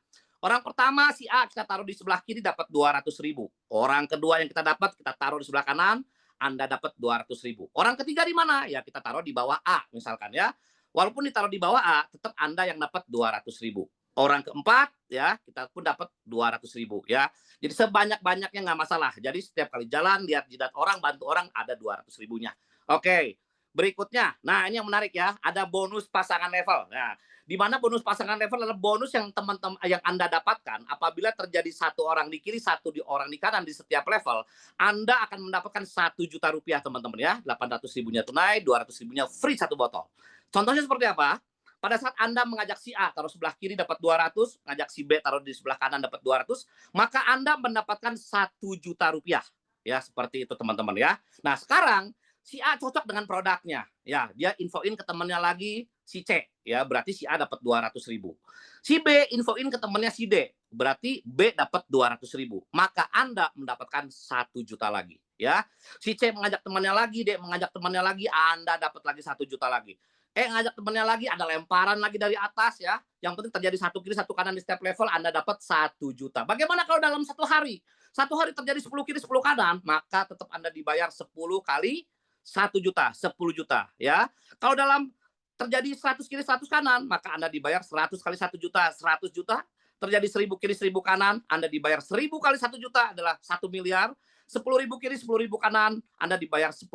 Orang pertama si A kita taruh di sebelah kiri dapat 200.000. Orang kedua yang kita dapat kita taruh di sebelah kanan, Anda dapat 200.000. Orang ketiga di mana? Ya kita taruh di bawah A misalkan ya. Walaupun ditaruh di bawah A, tetap Anda yang dapat 200.000. Orang keempat ya kita pun dapat 200.000 ya. Jadi sebanyak-banyaknya nggak masalah. Jadi setiap kali jalan lihat jidat orang, bantu orang ada 200.000-nya. Oke. Berikutnya, nah ini yang menarik ya, ada bonus pasangan level. Nah, di mana bonus pasangan level adalah bonus yang teman-teman yang Anda dapatkan apabila terjadi satu orang di kiri, satu orang di kanan di setiap level, Anda akan mendapatkan 1 juta rupiah teman-teman ya, 800.000-nya tunai, 200.000-nya free 1 botol. Contohnya seperti apa? Pada saat Anda mengajak si A taruh sebelah kiri dapat 200, ngajak si B taruh di sebelah kanan dapat 200, maka Anda mendapatkan 1 juta rupiah. Ya, seperti itu teman-teman ya. Nah, sekarang si A cocok dengan produknya. Ya, dia infoin ke temannya lagi si C. Ya, berarti si A dapat 200.000. Si B infoin ke temannya si D. Berarti B dapat 200.000. Maka Anda mendapatkan 1 juta lagi. Ya, si C mengajak temannya lagi, D mengajak temannya lagi, Anda dapat lagi 1 juta lagi. Ngajak temannya lagi, ada lemparan lagi dari atas ya. Yang penting terjadi satu kiri, satu kanan di setiap level, Anda dapat 1 juta. Bagaimana kalau dalam satu hari? Satu hari terjadi 10 kiri, 10 kanan, maka tetap Anda dibayar 10 kali 1 juta, 10 juta ya. Kalau dalam terjadi 100 kiri 100 kanan, maka Anda dibayar 100 kali 1 juta, 100 juta. Terjadi 1000 kiri 1000 kanan, Anda dibayar 1000 kali 1 juta adalah 1 miliar. 10.000 kiri 10.000 kanan, Anda dibayar 10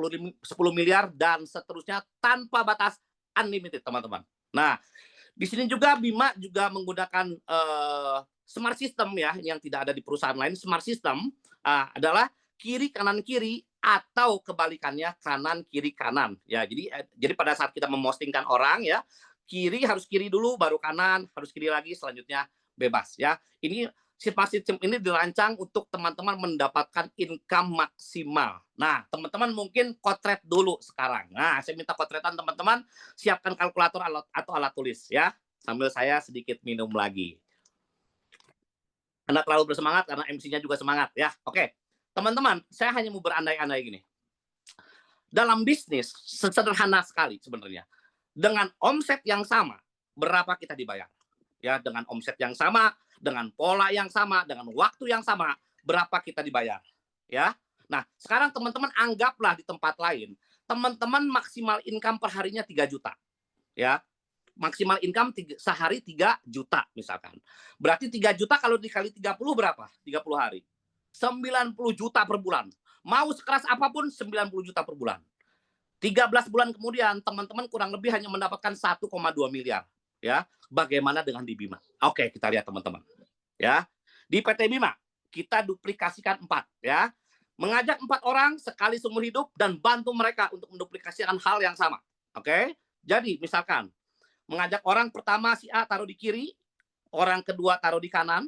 miliar dan seterusnya tanpa batas, unlimited teman-teman. Nah, di sini juga Bima juga menggunakan smart system ya, yang tidak ada di perusahaan lain. Smart system adalah kiri kanan kiri atau kebalikannya kanan kiri kanan ya. Jadi pada saat kita memostingkan orang ya, kiri harus kiri dulu baru kanan, harus kiri lagi selanjutnya bebas ya. Ini smart system ini dirancang untuk teman-teman mendapatkan income maksimal. Nah, teman-teman mungkin kotret dulu sekarang. Nah, saya minta kotretan teman-teman, siapkan kalkulator atau alat tulis ya. Sambil saya sedikit minum lagi. Anda terlalu bersemangat karena MC-nya juga semangat ya. Oke. Teman-teman, saya hanya mau berandai-andai gini. Dalam bisnis, sederhana sekali sebenarnya. Dengan omset yang sama, berapa kita dibayar? Ya, dengan omset yang sama, dengan pola yang sama, dengan waktu yang sama, berapa kita dibayar? Ya. Nah, sekarang teman-teman anggaplah di tempat lain, teman-teman maksimal income per harinya 3 juta. Ya. Maksimal income sehari 3 juta misalkan. Berarti 3 juta kalau dikali 30 berapa? 30 hari. 90 juta per bulan. Mau sekeras apapun 90 juta per bulan. 13 bulan kemudian teman-teman kurang lebih hanya mendapatkan 1,2 miliar. Ya, bagaimana dengan di Bima? Oke, kita lihat teman-teman. Ya, di PT Bima kita duplikasikan 4 ya. Mengajak 4 orang sekali seumur hidup dan bantu mereka untuk menduplikasikan hal yang sama. Oke? Jadi misalkan mengajak orang pertama si A taruh di kiri, orang kedua taruh di kanan,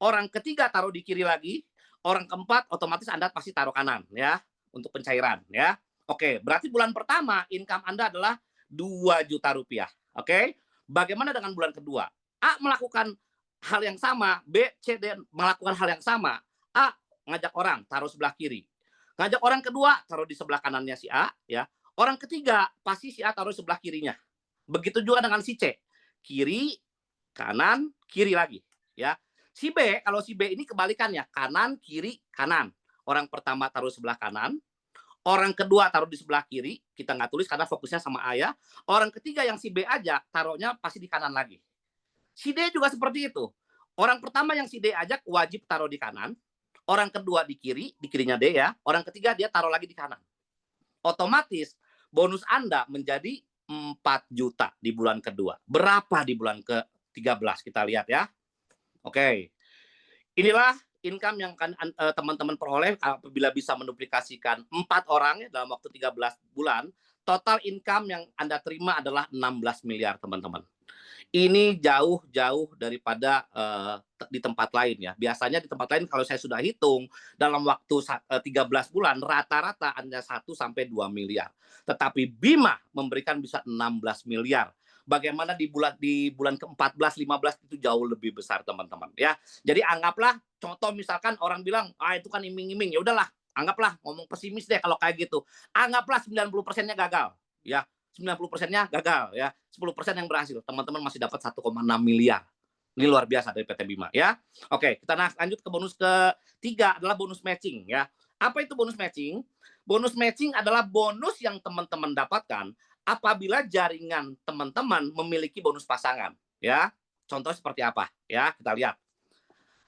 orang ketiga taruh di kiri lagi, orang keempat otomatis Anda pasti taruh kanan ya untuk pencairan ya. Oke, berarti bulan pertama income Anda adalah 2 juta rupiah. Oke. Bagaimana dengan bulan kedua? A melakukan hal yang sama, B, C, D melakukan hal yang sama. A ngajak orang taruh sebelah kiri. Ngajak orang kedua taruh di sebelah kanannya si A ya. Orang ketiga pasti si A taruh sebelah kirinya. Begitu juga dengan si C. Kiri, kanan, kiri lagi ya. Si B, kalau si B ini kebalikannya, kanan, kiri, kanan. Orang pertama taruh sebelah kanan, orang kedua taruh di sebelah kiri, kita nggak tulis karena fokusnya sama A ya. Orang ketiga yang si B ajak, taruhnya pasti di kanan lagi. Si D juga seperti itu. Orang pertama yang si D ajak wajib taruh di kanan, orang kedua di kirinya D ya. Orang ketiga dia taruh lagi di kanan. Otomatis bonus Anda menjadi 4 juta di bulan kedua. Berapa di bulan ke-13? Kita lihat ya. Oke, inilah income yang akan teman-teman peroleh apabila bisa menduplikasikan 4 orang ya, dalam waktu 13 bulan. Total income yang Anda terima adalah 16 miliar teman-teman. Ini jauh-jauh daripada di tempat lain ya. Biasanya di tempat lain kalau saya sudah hitung dalam waktu 13 bulan rata-rata Anda 1 sampai 2 miliar. Tetapi Bima memberikan bisa 16 miliar. Bagaimana di bulan ke-14, 15 itu jauh lebih besar teman-teman ya. Jadi anggaplah contoh misalkan orang bilang itu kan iming-iming, ya udahlah, anggaplah ngomong pesimis deh kalau kayak gitu. Anggaplah 90%-nya gagal ya. 90%-nya gagal ya. 10% yang berhasil. Teman-teman masih dapat 1,6 miliar. Ini luar biasa dari PT Bima ya. Oke, kita lanjut ke bonus ketiga adalah bonus matching ya. Apa itu bonus matching? Bonus matching adalah bonus yang teman-teman dapatkan apabila jaringan teman-teman memiliki bonus pasangan ya. Contoh seperti apa ya? Kita lihat.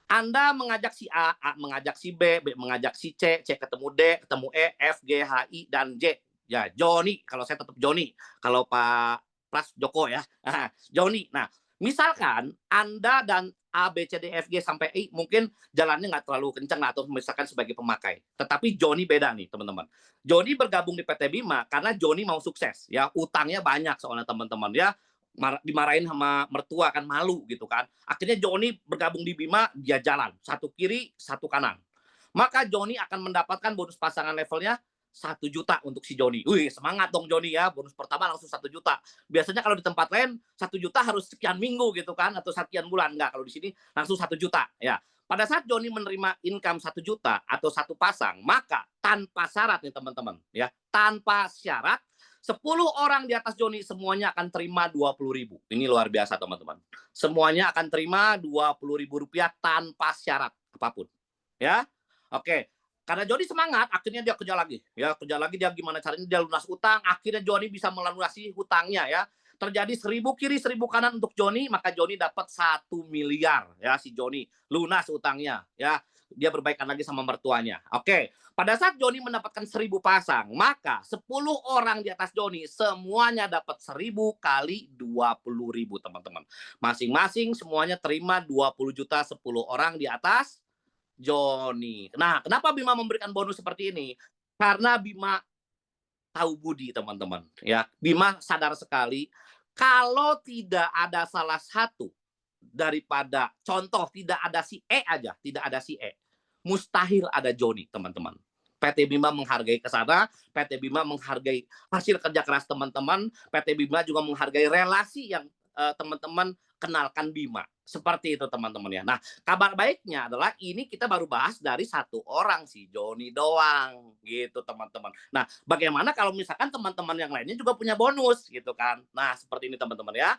Anda mengajak si A mengajak si B mengajak si C ketemu D, ketemu E, F, G, H, I, dan J. Ya, Joni. Kalau saya tetap Joni. Kalau Pak Pras Joko ya. Joni. Nah, misalkan Anda dan A, B, C, D, F, G, sampai I mungkin jalannya nggak terlalu kencang atau misalkan sebagai pemakai. Tetapi Joni beda nih, teman-teman. Joni bergabung di PT Bima karena Joni mau sukses. Ya, utangnya banyak soalnya teman-teman ya. Dimarahin sama mertua kan malu gitu kan. Akhirnya Joni bergabung di Bima, dia jalan. Satu kiri, satu kanan. Maka Joni akan mendapatkan bonus pasangan levelnya 1 juta untuk si Joni. Wih, semangat dong Joni ya. Bonus pertama langsung 1 juta. Biasanya kalau di tempat lain 1 juta harus sekian minggu gitu kan. Atau sekian bulan. Enggak, kalau di sini langsung 1 juta. Ya. Pada saat Joni menerima income 1 juta atau 1 pasang, maka tanpa syarat nih teman-teman. Ya, tanpa syarat, 10 orang di atas Joni semuanya akan terima 20.000. Ini luar biasa teman-teman. Semuanya akan terima 20.000 rupiah tanpa syarat apapun. Ya, oke. Karena Joni semangat, akhirnya dia kerja lagi. Ya, kerja lagi dia gimana caranya dia lunas utang. Akhirnya Joni bisa melunasi hutangnya ya. Terjadi 1000 kiri 1000 kanan untuk Joni, maka Joni dapat 1 miliar ya si Joni lunas utangnya ya. Dia berbaikan lagi sama mertuanya. Oke. Pada saat Joni mendapatkan 1000 pasang, maka 10 orang di atas Joni semuanya dapat 1000 kali 20.000 teman-teman. Masing-masing semuanya terima 20 juta 10 orang di atas Joni. Nah, kenapa Bima memberikan bonus seperti ini? Karena Bima tahu budi teman-teman. Ya, Bima sadar sekali kalau tidak ada salah satu daripada contoh tidak ada si E aja, tidak ada si E. Mustahil ada Joni, teman-teman. PT Bima menghargai ke sana, PT Bima menghargai hasil kerja keras teman-teman, PT Bima juga menghargai relasi yang teman-teman kenalkan Bima. Seperti itu teman-teman ya. Nah, kabar baiknya adalah ini kita baru bahas dari 1 orang si Joni doang gitu teman-teman. Nah, bagaimana kalau misalkan teman-teman yang lainnya juga punya bonus gitu kan. Nah, seperti ini teman-teman ya.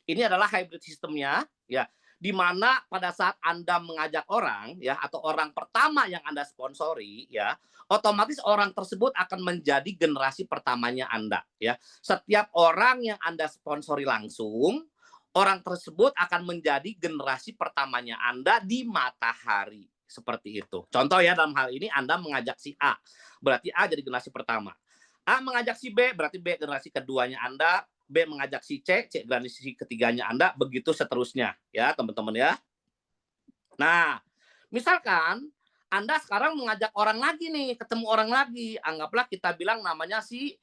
Ini adalah hybrid sistemnya ya, di mana pada saat Anda mengajak orang ya atau orang pertama yang Anda sponsori ya, otomatis orang tersebut akan menjadi generasi pertamanya Anda ya. Setiap orang yang Anda sponsori langsung, orang tersebut akan menjadi generasi pertamanya Anda di matahari. Seperti itu. Contoh ya, dalam hal ini Anda mengajak si A, berarti A jadi generasi pertama. A mengajak si B, berarti B generasi keduanya Anda. B mengajak si C, C generasi ketiganya Anda, begitu seterusnya. Ya, teman-teman ya. Nah, misalkan Anda sekarang mengajak orang lagi nih, ketemu orang lagi. Anggaplah kita bilang namanya si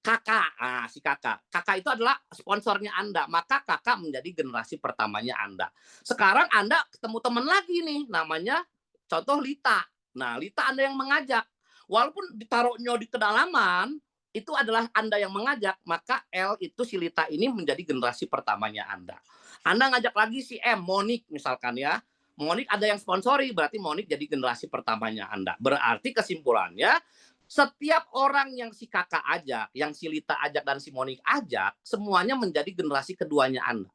Kakak. Nah, si Kakak. Kakak itu adalah sponsornya Anda. Maka Kakak menjadi generasi pertamanya Anda. Sekarang Anda ketemu teman lagi nih. Namanya contoh Lita. Nah, Lita Anda yang mengajak. Walaupun ditaruhnya di kedalaman, itu adalah Anda yang mengajak. Maka L itu si Lita ini menjadi generasi pertamanya Anda. Anda ngajak lagi si M, Monik misalkan ya. Monik ada yang sponsori, berarti Monik jadi generasi pertamanya Anda. Berarti kesimpulannya, setiap orang yang si Kakak ajak, yang si Lita ajak dan si Monik ajak, semuanya menjadi generasi keduanya Anda.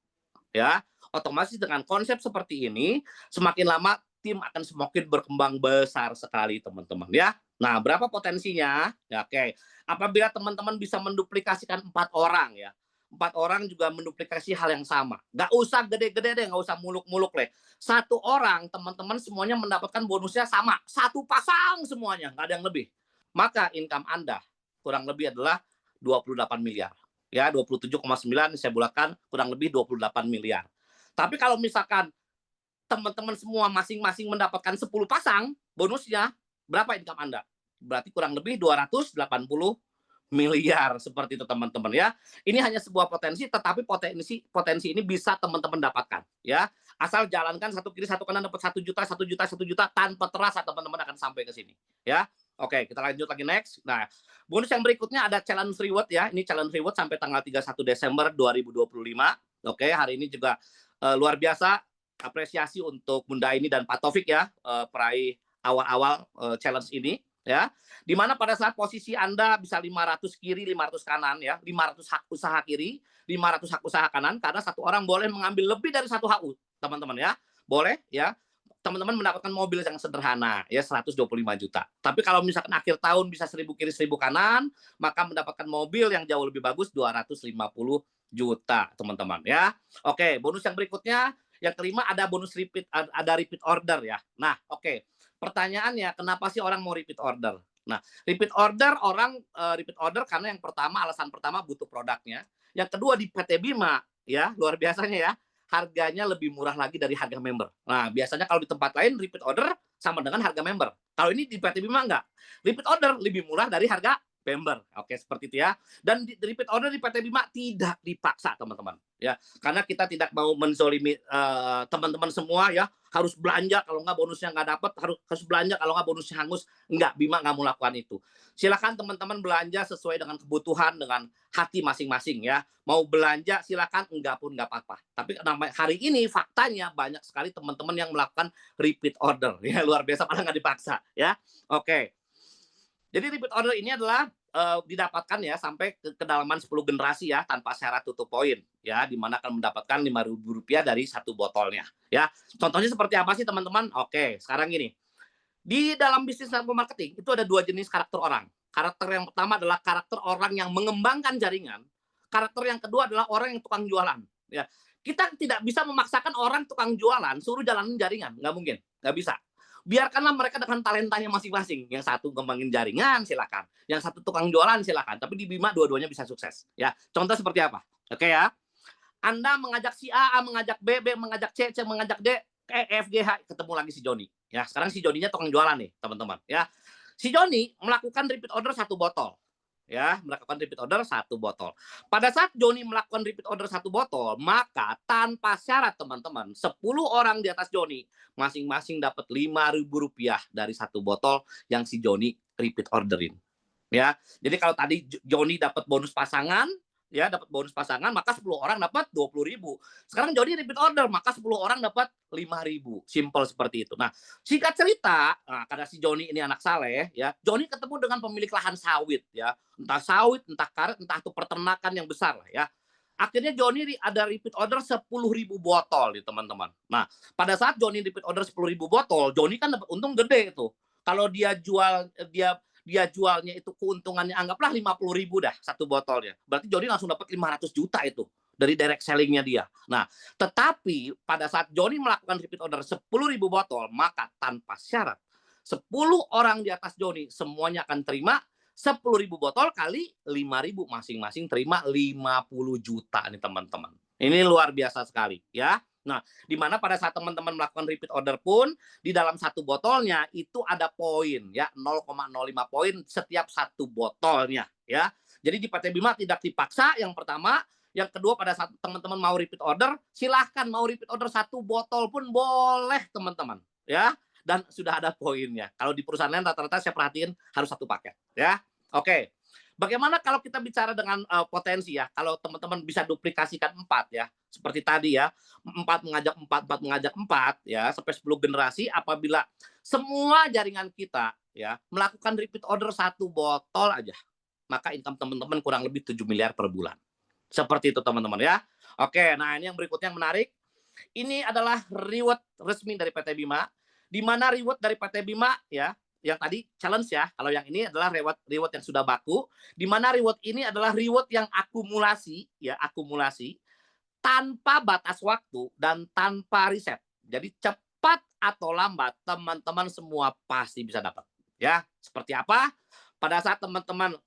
Ya, otomatis dengan konsep seperti ini, semakin lama tim akan semakin berkembang besar sekali teman-teman ya. Nah, berapa potensinya? Ya, oke. Apabila teman-teman bisa menduplikasikan 4 orang ya. 4 orang juga menduplikasi hal yang sama. Nggak usah gede-gede deh, nggak usah muluk-muluk deh. 1 orang, teman-teman semuanya mendapatkan bonusnya sama. 1 pasang semuanya, nggak ada yang lebih. Maka income Anda kurang lebih adalah 28 miliar. Ya, 27,9 saya bulatkan kurang lebih 28 miliar. Tapi kalau misalkan teman-teman semua masing-masing mendapatkan 10 pasang bonusnya, berapa income Anda? Berarti kurang lebih 280 miliar seperti itu teman-teman ya. Ini hanya sebuah potensi, tetapi potensi ini bisa teman-teman dapatkan ya. Asal jalankan satu kiri satu kanan dapat 1 juta, 1 juta, 1 juta tanpa terasa teman-teman akan sampai ke sini ya. Oke, kita lanjut lagi next. Nah, bonus yang berikutnya ada challenge reward ya. Ini challenge reward sampai tanggal 31 Desember 2025. Oke, hari ini juga luar biasa apresiasi untuk Bunda ini dan Pak Taufik ya, peraih awal-awal challenge ini ya. Di mana pada saat posisi Anda bisa 500 kiri, 500 kanan ya, 500 hak usaha kiri, 500 hak usaha kanan karena satu orang boleh mengambil lebih dari satu HU, teman-teman ya. Boleh ya. Teman-teman mendapatkan mobil yang sederhana ya 125 juta. Tapi kalau misalkan akhir tahun bisa 1000 kiri 1000 kanan, maka mendapatkan mobil yang jauh lebih bagus 250 juta, teman-teman ya. Oke, bonus yang berikutnya yang kelima ada bonus repeat, ada repeat order ya. Nah, oke. Pertanyaannya kenapa sih orang mau repeat order? Nah, repeat order orang repeat order karena yang pertama alasan pertama butuh produknya. Yang kedua di PT Bima ya, luar biasanya ya harganya lebih murah lagi dari harga member. Nah, biasanya kalau di tempat lain repeat order sama dengan harga member. Kalau ini di PT Bima enggak. Repeat order lebih murah dari harga member. Oke, seperti itu ya. Dan di repeat order di PT Bima tidak dipaksa, teman-teman. Ya, karena kita tidak mau menzolimi teman-teman semua ya, harus belanja kalau enggak bonusnya enggak dapat, harus belanja kalau enggak bonusnya hangus. Enggak, Bima enggak mau lakukan itu. Silakan teman-teman belanja sesuai dengan kebutuhan, dengan hati masing-masing ya. Mau belanja silakan, enggak pun enggak apa-apa. Tapi hari ini faktanya banyak sekali teman-teman yang melakukan repeat order ya, luar biasa malah nggak dipaksa ya. Oke. Jadi repeat order ini adalah didapatkan ya sampai ke kedalaman 10 generasi ya tanpa syarat tutup poin ya, di mana akan mendapatkan Rp5.000 dari satu botolnya ya. Contohnya seperti apa sih teman-teman? Oke, sekarang gini. Di dalam bisnis network marketing itu ada dua jenis karakter orang. Karakter yang pertama adalah karakter orang yang mengembangkan jaringan. Karakter yang kedua adalah orang yang tukang jualan. Ya, kita tidak bisa memaksakan orang tukang jualan suruh jalanin jaringan, nggak mungkin, nggak bisa. Biarkanlah mereka dengan talentanya masing-masing. Yang satu ngembangin jaringan, silakan. Yang satu tukang jualan, silakan. Tapi di Bima dua-duanya bisa sukses. Ya, contoh seperti apa? Oke ya. Anda mengajak si A mengajak B mengajak C mengajak D, E, F, G, H, ketemu lagi si Joni. Ya, sekarang si Joninya tukang jualan nih, teman-teman. Ya, si Joni melakukan repeat order 1 botol. Ya, melakukan repeat order 1 botol. Pada saat Joni melakukan repeat order 1 botol, maka tanpa syarat teman-teman, 10 orang di atas Joni masing-masing dapat Rp5.000 dari 1 botol yang si Joni repeat orderin. Ya, jadi kalau tadi Joni dapat bonus pasangan, ya dapat bonus pasangan maka 10 orang dapat 20.000. Sekarang Joni repeat order maka 10 orang dapat 5.000. Simple seperti itu. Nah, singkat cerita, karena si Joni ini anak saleh ya, Joni ketemu dengan pemilik lahan sawit ya. Entah sawit, entah karet, entah itu peternakan yang besar lah ya. Akhirnya Joni ada repeat order 10.000 botol nih teman-teman. Nah, pada saat Joni repeat order 10.000 botol, Joni kan dapat untung gede itu. Kalau dia jualnya itu keuntungannya anggaplah 50.000 dah 1 botolnya. Berarti Joni langsung dapat 500 juta itu dari direct selling-nya dia. Nah, tetapi pada saat Joni melakukan repeat order 10.000 botol, maka tanpa syarat 10 orang di atas Joni semuanya akan terima 10.000 botol kali 5.000 masing-masing terima 50 juta nih teman-teman. Ini luar biasa sekali ya. Nah, di mana pada saat teman-teman melakukan repeat order pun di dalam 1 botolnya itu ada poin ya 0,05 poin setiap 1 botolnya ya. Jadi di PT Bima tidak dipaksa yang pertama, yang kedua pada saat teman-teman mau repeat order silahkan mau repeat order 1 botol pun boleh teman-teman ya. Dan sudah ada poinnya. Kalau di perusahaan lain rata-rata saya perhatiin harus 1 paket ya. Oke. Bagaimana kalau kita bicara dengan potensi ya? Kalau teman-teman bisa duplikasikan 4 ya. Seperti tadi ya, 4 mengajak 4, 4 mengajak 4 ya, sampai 10 generasi apabila semua jaringan kita ya melakukan repeat order 1 botol aja, maka income teman-teman kurang lebih 7 miliar per bulan. Seperti itu teman-teman ya. Oke, nah ini yang berikutnya yang menarik. Ini adalah reward resmi dari PT Bima, di mana reward dari PT Bima ya, yang tadi challenge ya. Kalau yang ini adalah reward yang sudah baku, di mana reward ini adalah reward yang akumulasi ya, akumulasi tanpa batas waktu dan tanpa riset. Jadi cepat atau lambat teman-teman semua pasti bisa dapat. Ya, seperti apa? Pada saat teman-teman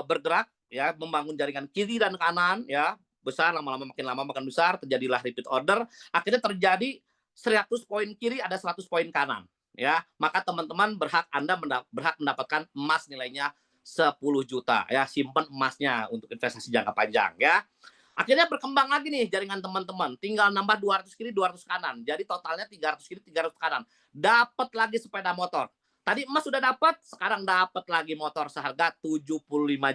bergerak ya, membangun jaringan kiri dan kanan ya, besar lama-lama makin besar, terjadilah repeat order, akhirnya terjadi 100 poin kiri ada 100 poin kanan ya. Maka teman-teman Anda berhak mendapatkan emas nilainya 10 juta ya, simpan emasnya untuk investasi jangka panjang ya. Akhirnya berkembang lagi nih jaringan teman-teman. Tinggal nambah 200 kiri, 200 kanan. Jadi totalnya 300 kiri, 300 kanan. Dapat lagi sepeda motor. Tadi emas sudah dapat, sekarang dapat lagi motor seharga 75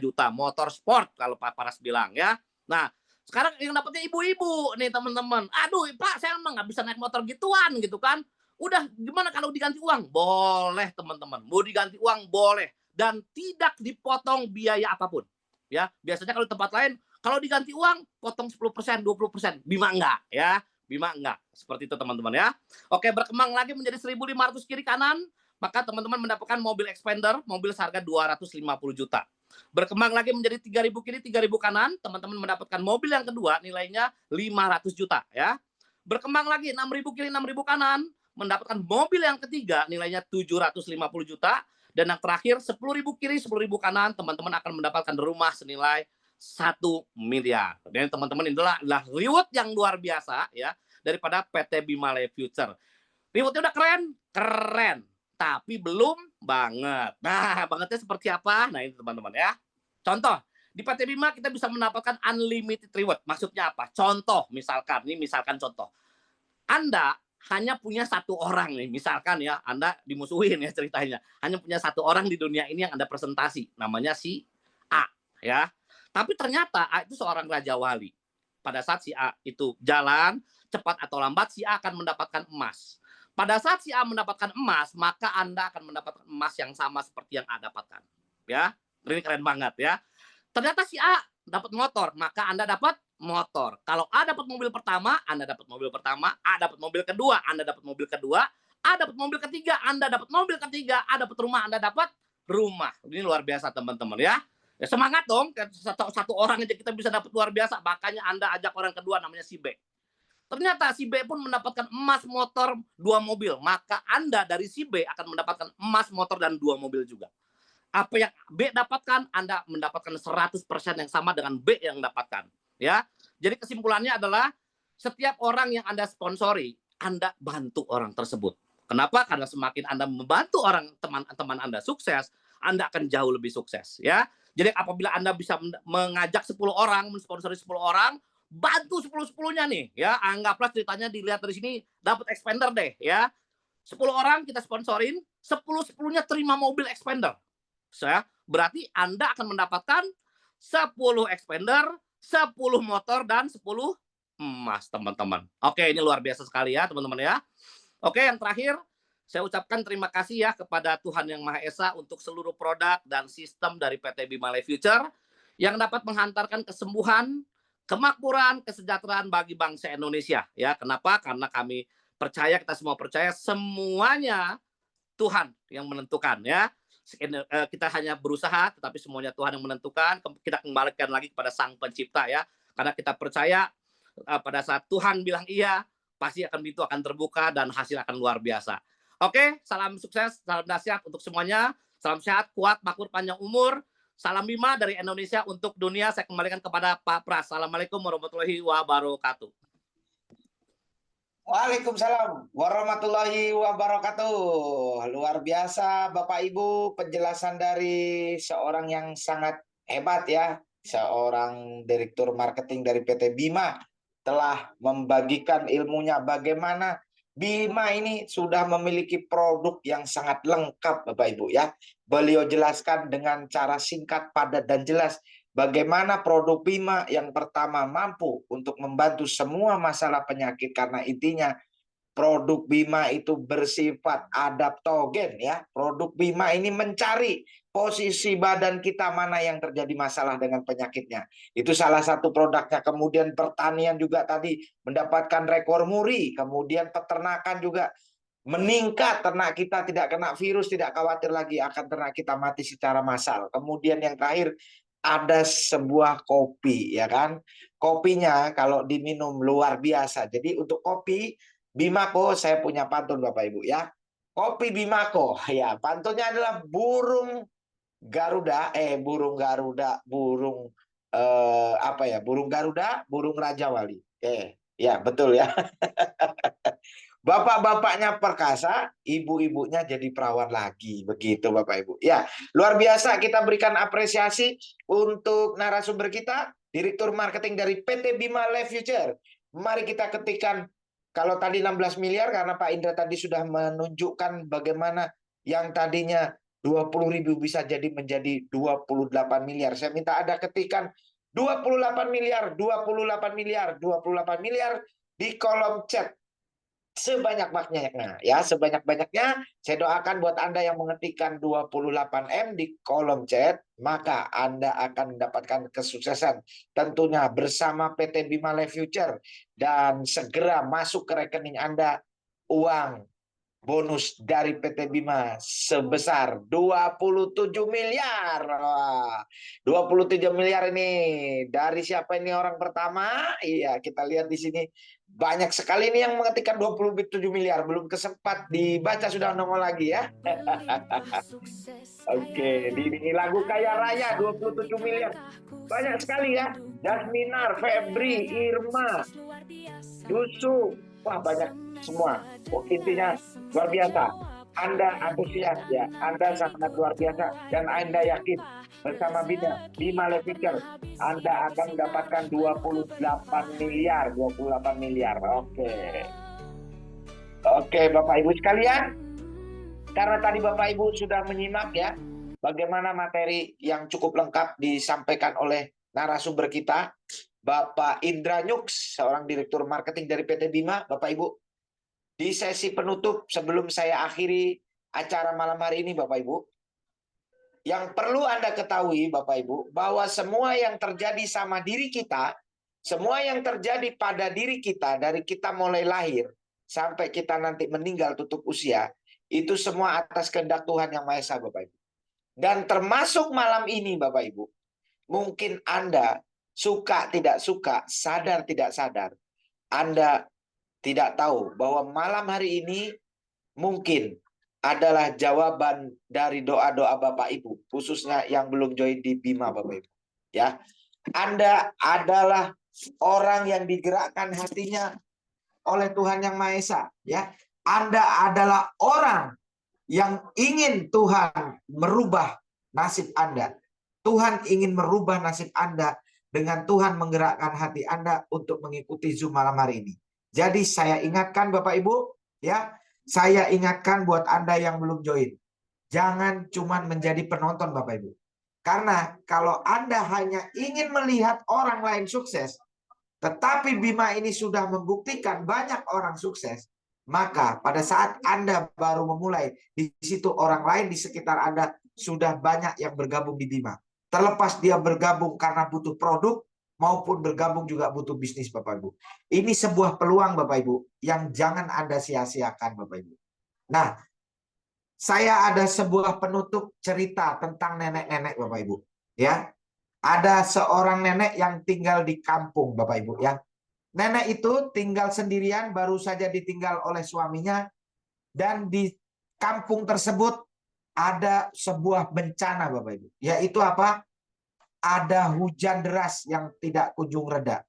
juta. Motor sport kalau Pak Paras bilang ya. Nah, sekarang yang dapatnya ibu-ibu nih teman-teman. Aduh Pak, saya emang nggak bisa naik motor gituan gitu kan. Udah, gimana kalau diganti uang? Boleh, teman-teman. Mau diganti uang boleh dan tidak dipotong biaya apapun. Ya, biasanya kalau di tempat lain kalau diganti uang potong 10%, 20%. Bima enggak, ya. Bima enggak. Seperti itu, teman-teman, ya. Oke, berkembang lagi menjadi 1.500 kiri kanan, maka teman-teman mendapatkan mobil expander, mobil seharga 250 juta. Berkembang lagi menjadi 3.000 kiri, 3.000 kanan, teman-teman mendapatkan mobil yang kedua nilainya 500 juta, ya. Berkembang lagi 6.000 kiri, 6.000 kanan, mendapatkan mobil yang ketiga nilainya 750 juta. Dan yang terakhir 10.000 kiri, 10.000 kanan, teman-teman akan mendapatkan rumah senilai 1 miliar. Dan teman-teman adalah reward yang luar biasa ya daripada PT Bima Life Future. Rewardnya udah keren, keren, tapi belum banget. Nah, bangetnya seperti apa? Nah, ini teman-teman ya. Contoh, di PT Bima kita bisa mendapatkan unlimited reward. Maksudnya apa? Contoh, misalkan contoh. Anda hanya punya satu orang nih, misalkan ya, Anda dimusuhin ya ceritanya. Hanya punya satu orang di dunia ini yang Anda presentasi, namanya si A, ya. Tapi ternyata A itu seorang raja wali. Pada saat si A itu jalan, cepat atau lambat, si A akan mendapatkan emas. Pada saat si A mendapatkan emas, maka Anda akan mendapatkan emas yang sama seperti yang A dapatkan. Ya, ini keren banget ya. Ternyata si A dapat motor, maka Anda dapat motor. Kalau A dapat mobil pertama, Anda dapat mobil pertama, A dapat mobil kedua, Anda dapat mobil kedua, A dapat mobil ketiga, Anda dapat mobil ketiga, A dapat rumah, Anda dapat rumah. Ini luar biasa teman-teman ya. Ya semangat dong, satu orang aja kita bisa dapat luar biasa. Makanya Anda ajak orang kedua namanya si B. Ternyata si B pun mendapatkan emas, motor, 2 mobil. Maka Anda dari si B akan mendapatkan emas, motor, dan 2 mobil juga. Apa yang B dapatkan, Anda mendapatkan 100% yang sama dengan B yang dapatkan. Ya, jadi kesimpulannya adalah setiap orang yang Anda sponsori, Anda bantu orang tersebut. Kenapa? Karena semakin Anda membantu orang teman-teman Anda sukses, Anda akan jauh lebih sukses. Ya, jadi apabila Anda bisa mengajak 10 orang, mensponsori 10 orang, bantu 10-10-nya nih. Ya, anggaplah ceritanya dilihat dari sini dapat expander deh. Ya, 10 orang kita sponsorin, 10-10-nya terima mobil expander. Berarti Anda akan mendapatkan 10 expander, 10 motor, dan 10 emas, teman-teman. Oke, ini luar biasa sekali ya, teman-teman ya. Oke, yang terakhir, saya ucapkan terima kasih ya kepada Tuhan Yang Maha Esa untuk seluruh produk dan sistem dari PT Bima Life Future yang dapat menghantarkan kesembuhan, kemakmuran, kesejahteraan bagi bangsa Indonesia. Ya, kenapa? Karena kami percaya, kita semua percaya semuanya Tuhan yang menentukan ya. Kita hanya berusaha, tetapi semuanya Tuhan yang menentukan. Kita kembalikan lagi kepada Sang Pencipta ya, karena kita percaya pada saat Tuhan bilang iya, pasti pintu akan terbuka dan hasil akan luar biasa. Oke, salam sukses, salam dahsyat untuk semuanya. Salam sehat, kuat, makmur, panjang umur. Salam Bima dari Indonesia untuk dunia. Saya kembalikan kepada Pak Pras. Assalamualaikum warahmatullahi wabarakatuh. Waalaikumsalam warahmatullahi wabarakatuh. Luar biasa Bapak Ibu, penjelasan dari seorang yang sangat hebat ya. Seorang direktur marketing dari PT Bima telah membagikan ilmunya bagaimana Bima ini sudah memiliki produk yang sangat lengkap Bapak Ibu ya. Beliau jelaskan dengan cara singkat, padat, dan jelas bagaimana produk Bima yang pertama mampu untuk membantu semua masalah penyakit, karena intinya produk Bima itu bersifat adaptogen ya. Produk Bima ini mencari posisi badan kita mana yang terjadi masalah dengan penyakitnya. Itu salah satu produknya. Kemudian pertanian juga tadi mendapatkan rekor muri. Kemudian peternakan juga meningkat, ternak kita tidak kena virus, tidak khawatir lagi akan ternak kita mati secara massal. Kemudian yang terakhir ada sebuah kopi ya kan. Kopinya kalau diminum luar biasa. Jadi untuk kopi Bimako saya punya pantun Bapak Ibu ya. Kopi Bimako ya, pantunnya adalah burung Garuda, burung apa ya? Burung Garuda, burung Raja Wali. Ya betul ya. Bapak-bapaknya perkasa, ibu-ibunya jadi perawan lagi. Begitu Bapak Ibu. Ya, luar biasa kita berikan apresiasi untuk narasumber kita, Direktur Marketing dari PT Bima Life Future. Mari kita ketikkan, kalau tadi 16 miliar, karena Pak Indra tadi sudah menunjukkan bagaimana yang tadinya 20.000 bisa jadi menjadi 28 miliar. Saya minta ada ketikan 28 miliar, 28 miliar, 28 miliar di kolom chat. sebanyak-banyaknya ya, sebanyak-banyaknya. Saya doakan buat Anda yang mengetikkan 28M di kolom chat, maka Anda akan mendapatkan kesuksesan tentunya bersama PT Bima Life Future, dan segera masuk ke rekening Anda uang bonus dari PT Bima sebesar 27 miliar. Wah, 27 miliar ini dari siapa ini orang pertama? Iya, kita lihat di sini. Banyak sekali ini yang mengetikkan 27 miliar. Belum kesempat dibaca sudah nongol lagi ya. Oke, ini lagu Kaya Raya 27 miliar. Banyak sekali ya. Jasminar, Febri, Irma, Yusuf. Wah, banyak semua. Intinya luar biasa. Anda antusias ya. Anda sangat luar biasa. Dan Anda yakin bersama Bima Life Future Anda akan mendapatkan 28 miliar. 28 miliar. Oke. Oke, Bapak Ibu sekalian. Karena tadi Bapak Ibu sudah menyimak ya, bagaimana materi yang cukup lengkap disampaikan oleh narasumber kita, Bapak Indra Nyuks, seorang Direktur Marketing dari PT Bima. Bapak Ibu, di sesi penutup sebelum saya akhiri acara malam hari ini, Bapak Ibu, yang perlu Anda ketahui Bapak Ibu, bahwa semua yang terjadi sama diri kita, semua yang terjadi pada diri kita, dari kita mulai lahir sampai kita nanti meninggal tutup usia, itu semua atas kehendak Tuhan Yang Maha Esa, Bapak Ibu. Dan termasuk malam ini Bapak Ibu, mungkin Anda suka tidak suka, sadar tidak sadar, Anda tidak tahu bahwa malam hari ini mungkin adalah jawaban dari doa-doa Bapak Ibu, khususnya yang belum join di Bima Bapak Ibu. Ya, Anda adalah orang yang digerakkan hatinya oleh Tuhan Yang Maha Esa. Ya, Anda adalah orang yang ingin Tuhan merubah nasib Anda. Tuhan ingin merubah nasib Anda dengan Tuhan menggerakkan hati Anda untuk mengikuti Zoom malam hari ini. Jadi saya ingatkan Bapak Ibu, ya, saya ingatkan buat Anda yang belum join, jangan cuma menjadi penonton Bapak Ibu. Karena kalau Anda hanya ingin melihat orang lain sukses, tetapi Bima ini sudah membuktikan banyak orang sukses, maka pada saat Anda baru memulai, di situ orang lain di sekitar Anda sudah banyak yang bergabung di Bima. Terlepas dia bergabung karena butuh produk, maupun bergabung juga butuh bisnis Bapak Ibu. Ini sebuah peluang Bapak Ibu yang jangan Anda sia-siakan Bapak Ibu. Nah, saya ada sebuah penutup cerita tentang nenek-nenek Bapak Ibu. Ya, ada seorang nenek yang tinggal di kampung Bapak Ibu ya. Nenek itu tinggal sendirian, baru saja ditinggal oleh suaminya, dan di kampung tersebut ada sebuah bencana Bapak Ibu. Yaitu apa? Ada hujan deras yang tidak kunjung reda.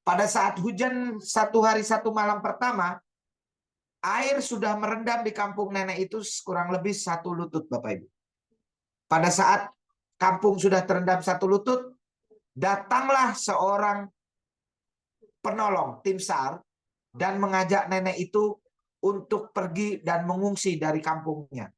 Pada saat hujan 1 hari 1 malam pertama, air sudah merendam di kampung nenek itu kurang lebih 1 lutut Bapak Ibu. Pada saat kampung sudah terendam 1 lutut, datanglah seorang penolong tim SAR dan mengajak nenek itu untuk pergi dan mengungsi dari kampungnya.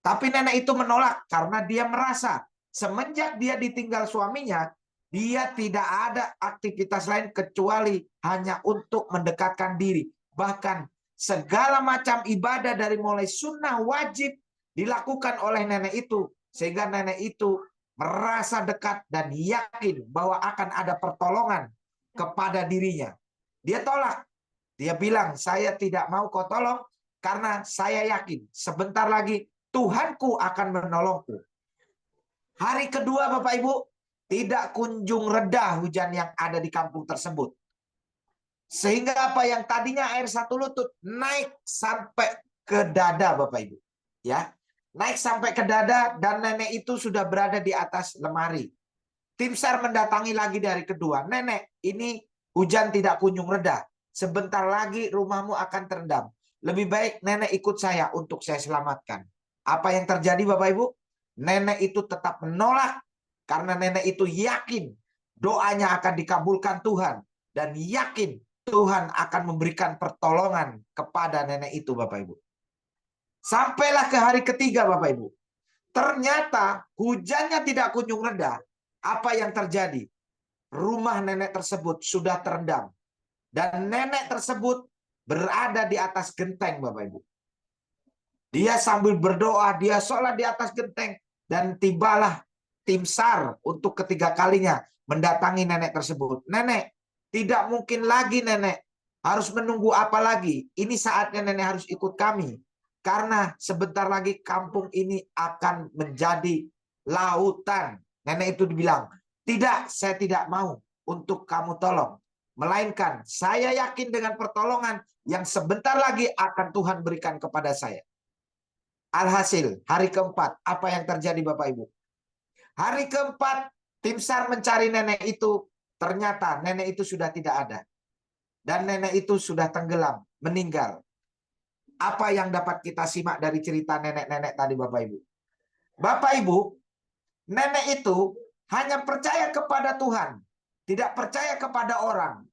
Tapi nenek itu menolak karena dia merasa semenjak dia ditinggal suaminya, dia tidak ada aktivitas lain kecuali hanya untuk mendekatkan diri. Bahkan segala macam ibadah dari mulai sunnah wajib dilakukan oleh nenek itu, sehingga nenek itu merasa dekat dan yakin bahwa akan ada pertolongan kepada dirinya. Dia tolak. Dia bilang, saya tidak mau kau tolong karena saya yakin sebentar lagi Tuhanku akan menolongku. Hari kedua Bapak Ibu, tidak kunjung reda hujan yang ada di kampung tersebut. Sehingga apa yang tadinya air 1 lutut naik sampai ke dada Bapak Ibu. Ya, naik sampai ke dada dan nenek itu sudah berada di atas lemari. Tim SAR mendatangi lagi dari kedua. Nenek, ini hujan tidak kunjung reda. Sebentar lagi rumahmu akan terendam. Lebih baik nenek ikut saya untuk saya selamatkan. Apa yang terjadi Bapak Ibu? Nenek itu tetap menolak karena nenek itu yakin doanya akan dikabulkan Tuhan dan yakin Tuhan akan memberikan pertolongan kepada nenek itu Bapak Ibu. Sampailah ke hari ketiga Bapak Ibu. Ternyata hujannya tidak kunjung reda. Apa yang terjadi? Rumah nenek tersebut sudah terendam. Dan nenek tersebut berada di atas genteng, Bapak Ibu. Dia sambil berdoa, dia sholat di atas genteng. Dan tibalah tim SAR untuk ketiga kalinya mendatangi nenek tersebut. Nenek, tidak mungkin lagi nenek. Harus menunggu apa lagi? Ini saatnya nenek harus ikut kami. Karena sebentar lagi kampung ini akan menjadi lautan. Nenek itu dibilang, tidak, saya tidak mau untuk kamu tolong. Melainkan saya yakin dengan pertolongan yang sebentar lagi akan Tuhan berikan kepada saya. Alhasil, hari keempat, apa yang terjadi Bapak Ibu? Hari keempat, tim SAR mencari nenek itu. Ternyata nenek itu sudah tidak ada. Dan nenek itu sudah tenggelam, meninggal. Apa yang dapat kita simak dari cerita nenek-nenek tadi Bapak Ibu? Bapak Ibu, nenek itu hanya percaya kepada Tuhan. Tidak percaya kepada orang.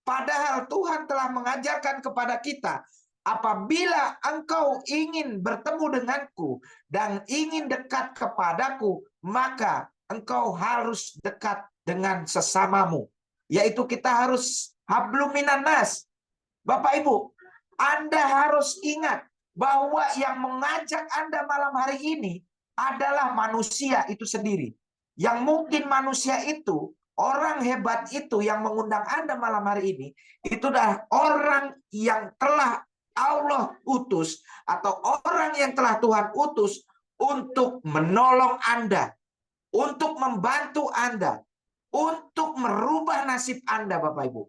Padahal Tuhan telah mengajarkan kepada kita, apabila engkau ingin bertemu denganku dan ingin dekat kepadaku, maka engkau harus dekat dengan sesamamu. Yaitu kita harus hablum minan nas. Bapak Ibu, Anda harus ingat bahwa yang mengajak Anda malam hari ini adalah manusia itu sendiri. Yang mungkin manusia itu, orang hebat itu yang mengundang Anda malam hari ini, itu adalah orang yang telah Allah utus atau orang yang telah Tuhan utus untuk menolong Anda, untuk membantu Anda, untuk merubah nasib Anda, Bapak Ibu.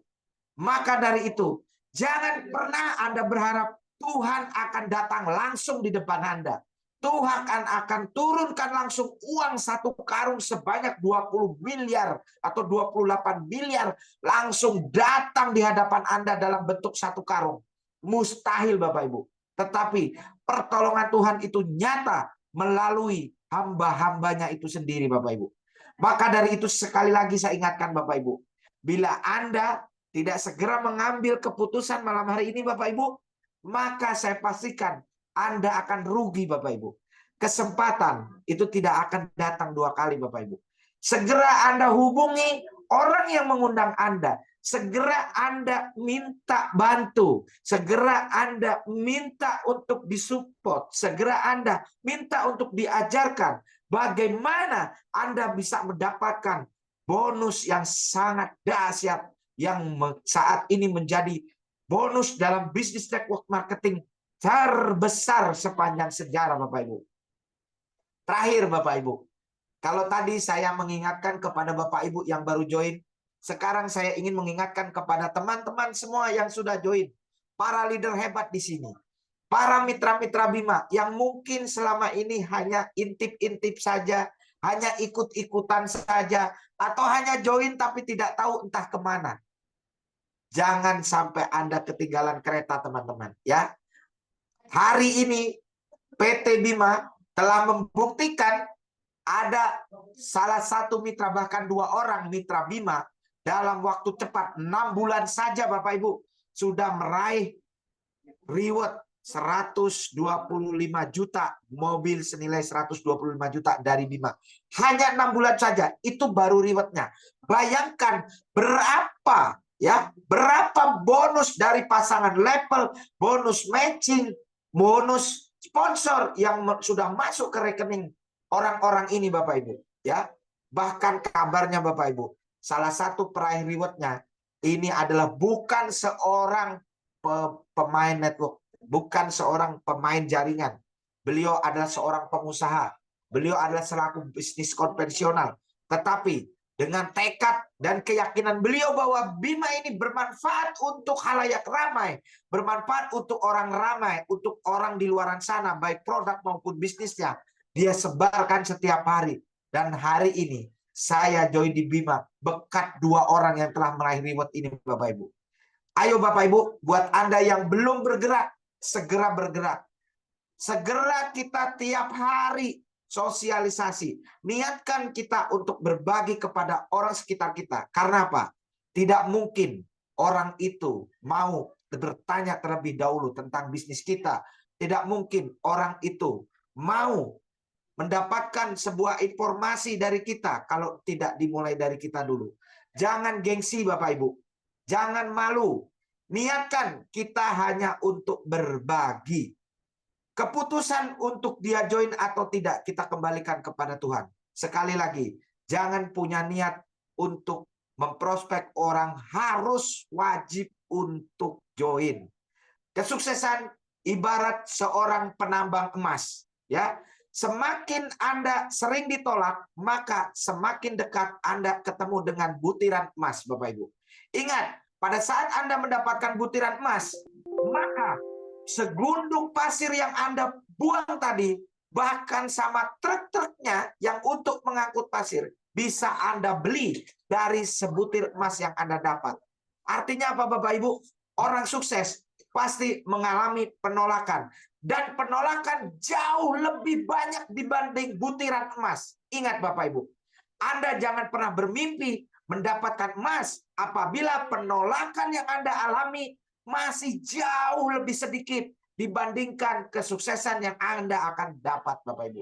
Maka dari itu, jangan pernah Anda berharap Tuhan akan datang langsung di depan Anda. Tuhan akan turunkan langsung uang satu karung sebanyak 20 miliar atau 28 miliar langsung datang di hadapan Anda dalam bentuk satu karung. Mustahil Bapak Ibu. Tetapi pertolongan Tuhan itu nyata melalui hamba-hambanya itu sendiri Bapak Ibu. Maka dari itu sekali lagi saya ingatkan Bapak Ibu. Bila Anda tidak segera mengambil keputusan malam hari ini Bapak Ibu, maka saya pastikan Anda akan rugi Bapak Ibu. Kesempatan itu tidak akan datang dua kali Bapak Ibu. Segera Anda hubungi orang yang mengundang Anda. Segera Anda minta bantu. Segera Anda minta untuk disupport. Segera Anda minta untuk diajarkan bagaimana Anda bisa mendapatkan bonus yang sangat dahsyat yang saat ini menjadi bonus dalam bisnis network marketing terbesar sepanjang sejarah Bapak Ibu. Terakhir Bapak Ibu, kalau tadi saya mengingatkan kepada Bapak Ibu yang baru join, sekarang saya ingin mengingatkan kepada teman-teman semua yang sudah join, para leader hebat di sini, para mitra-mitra Bima yang mungkin selama ini hanya intip-intip saja, hanya ikut-ikutan saja, atau hanya join tapi tidak tahu entah kemana. Jangan sampai Anda ketinggalan kereta teman-teman ya. Hari ini PT Bima telah membuktikan ada salah satu mitra bahkan dua orang mitra Bima dalam waktu cepat 6 bulan saja Bapak Ibu sudah meraih reward 125 juta, mobil senilai 125 juta dari Bima. Hanya 6 bulan saja, itu baru rewardnya. Bayangkan berapa bonus dari pasangan level, bonus matching, bonus sponsor yang sudah masuk ke rekening orang-orang ini Bapak Ibu. Ya, bahkan kabarnya Bapak Ibu, salah satu peraih rewardnya ini adalah bukan seorang pemain network, bukan seorang pemain jaringan. Beliau adalah seorang pengusaha. Beliau adalah selaku bisnis konvensional. Tetapi dengan tekad dan keyakinan beliau bahwa Bima ini bermanfaat untuk khalayak ramai, bermanfaat untuk orang ramai, untuk orang di luar sana, baik produk maupun bisnisnya, dia sebarkan setiap hari. Dan hari ini saya join di Bima berkat dua orang yang telah meraih reward ini Bapak Ibu. Ayo Bapak Ibu, buat Anda yang belum bergerak, segera bergerak. Segera kita tiap hari sosialisasi. Niatkan kita untuk berbagi kepada orang sekitar kita. Karena apa? Tidak mungkin orang itu mau bertanya terlebih dahulu tentang bisnis kita. Tidak mungkin orang itu mau mendapatkan sebuah informasi dari kita kalau tidak dimulai dari kita dulu. Jangan gengsi Bapak Ibu. Jangan malu. Niatkan kita hanya untuk berbagi. Keputusan untuk dia join atau tidak kita kembalikan kepada Tuhan. Sekali lagi, jangan punya niat untuk memprospek orang harus wajib untuk join. Kesuksesan ibarat seorang penambang emas, ya. Semakin Anda sering ditolak, maka semakin dekat Anda ketemu dengan butiran emas, Bapak Ibu. Ingat, pada saat Anda mendapatkan butiran emas, maka segundung pasir yang Anda buang tadi, bahkan sama truk-truknya yang untuk mengangkut pasir, bisa Anda beli dari sebutir emas yang Anda dapat. Artinya apa, Bapak Ibu? Orang sukses pasti mengalami penolakan. Dan penolakan jauh lebih banyak dibanding butiran emas. Ingat Bapak Ibu, Anda jangan pernah bermimpi mendapatkan emas apabila penolakan yang Anda alami masih jauh lebih sedikit dibandingkan kesuksesan yang Anda akan dapat, Bapak Ibu.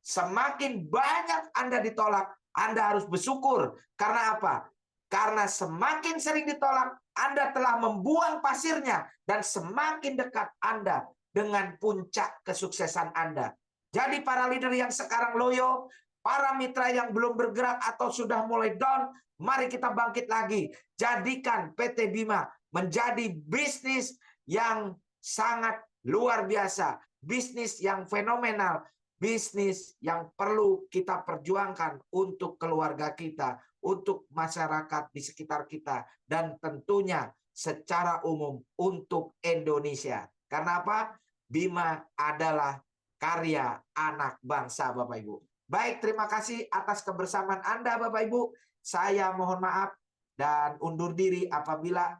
Semakin banyak Anda ditolak, Anda harus bersyukur. Karena apa? Karena semakin sering ditolak, Anda telah membuang pasirnya dan semakin dekat Anda dengan puncak kesuksesan Anda. Jadi para leader yang sekarang loyo, para mitra yang belum bergerak atau sudah mulai down, mari kita bangkit lagi. Jadikan PT Bima menjadi bisnis yang sangat luar biasa, bisnis yang fenomenal, bisnis yang perlu kita perjuangkan untuk keluarga kita, untuk masyarakat di sekitar kita, dan tentunya secara umum untuk Indonesia. Karena apa? Bima adalah karya anak bangsa, Bapak Ibu. Baik, terima kasih atas kebersamaan Anda, Bapak Ibu. Saya mohon maaf dan undur diri apabila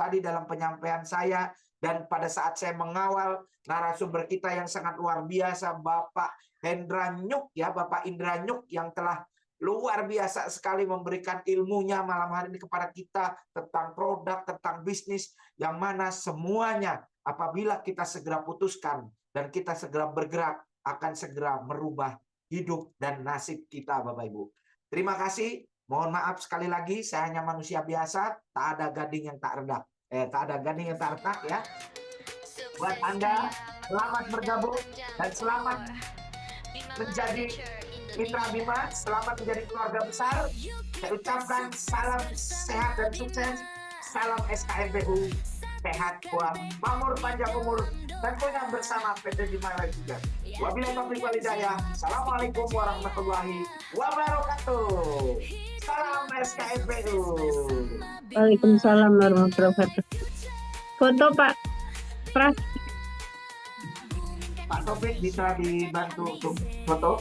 tadi dalam penyampaian saya dan pada saat saya mengawal narasumber kita yang sangat luar biasa, Bapak Hendra Nyuk, ya, Bapak Indra Nyuk yang telah luar biasa sekali memberikan ilmunya malam hari ini kepada kita tentang produk, tentang bisnis, yang mana semuanya apabila kita segera putuskan dan kita segera bergerak akan segera merubah hidup dan nasib kita, Bapak Ibu. Terima kasih. Mohon maaf sekali lagi, saya hanya manusia biasa, tak ada gading yang tak redak. Tak ada gading yang tak retak, ya. Buat Anda, selamat bergabung dan selamat menjadi mitra Bima, selamat menjadi keluarga besar. Saya ucapkan salam sehat dan sukses. Salam SKMPU, sehat, kuat, makmur, panjang umur, tentunya bersama PT Bima juga. Wabillahi taufiq wal hidayah. Assalamualaikum warahmatullahi wabarakatuh. Salam SKMPU. Waalaikumsalam warahmatullahi wabarakatuh. Foto Pak Pras. Pak Taufik bisa dibantu untuk foto?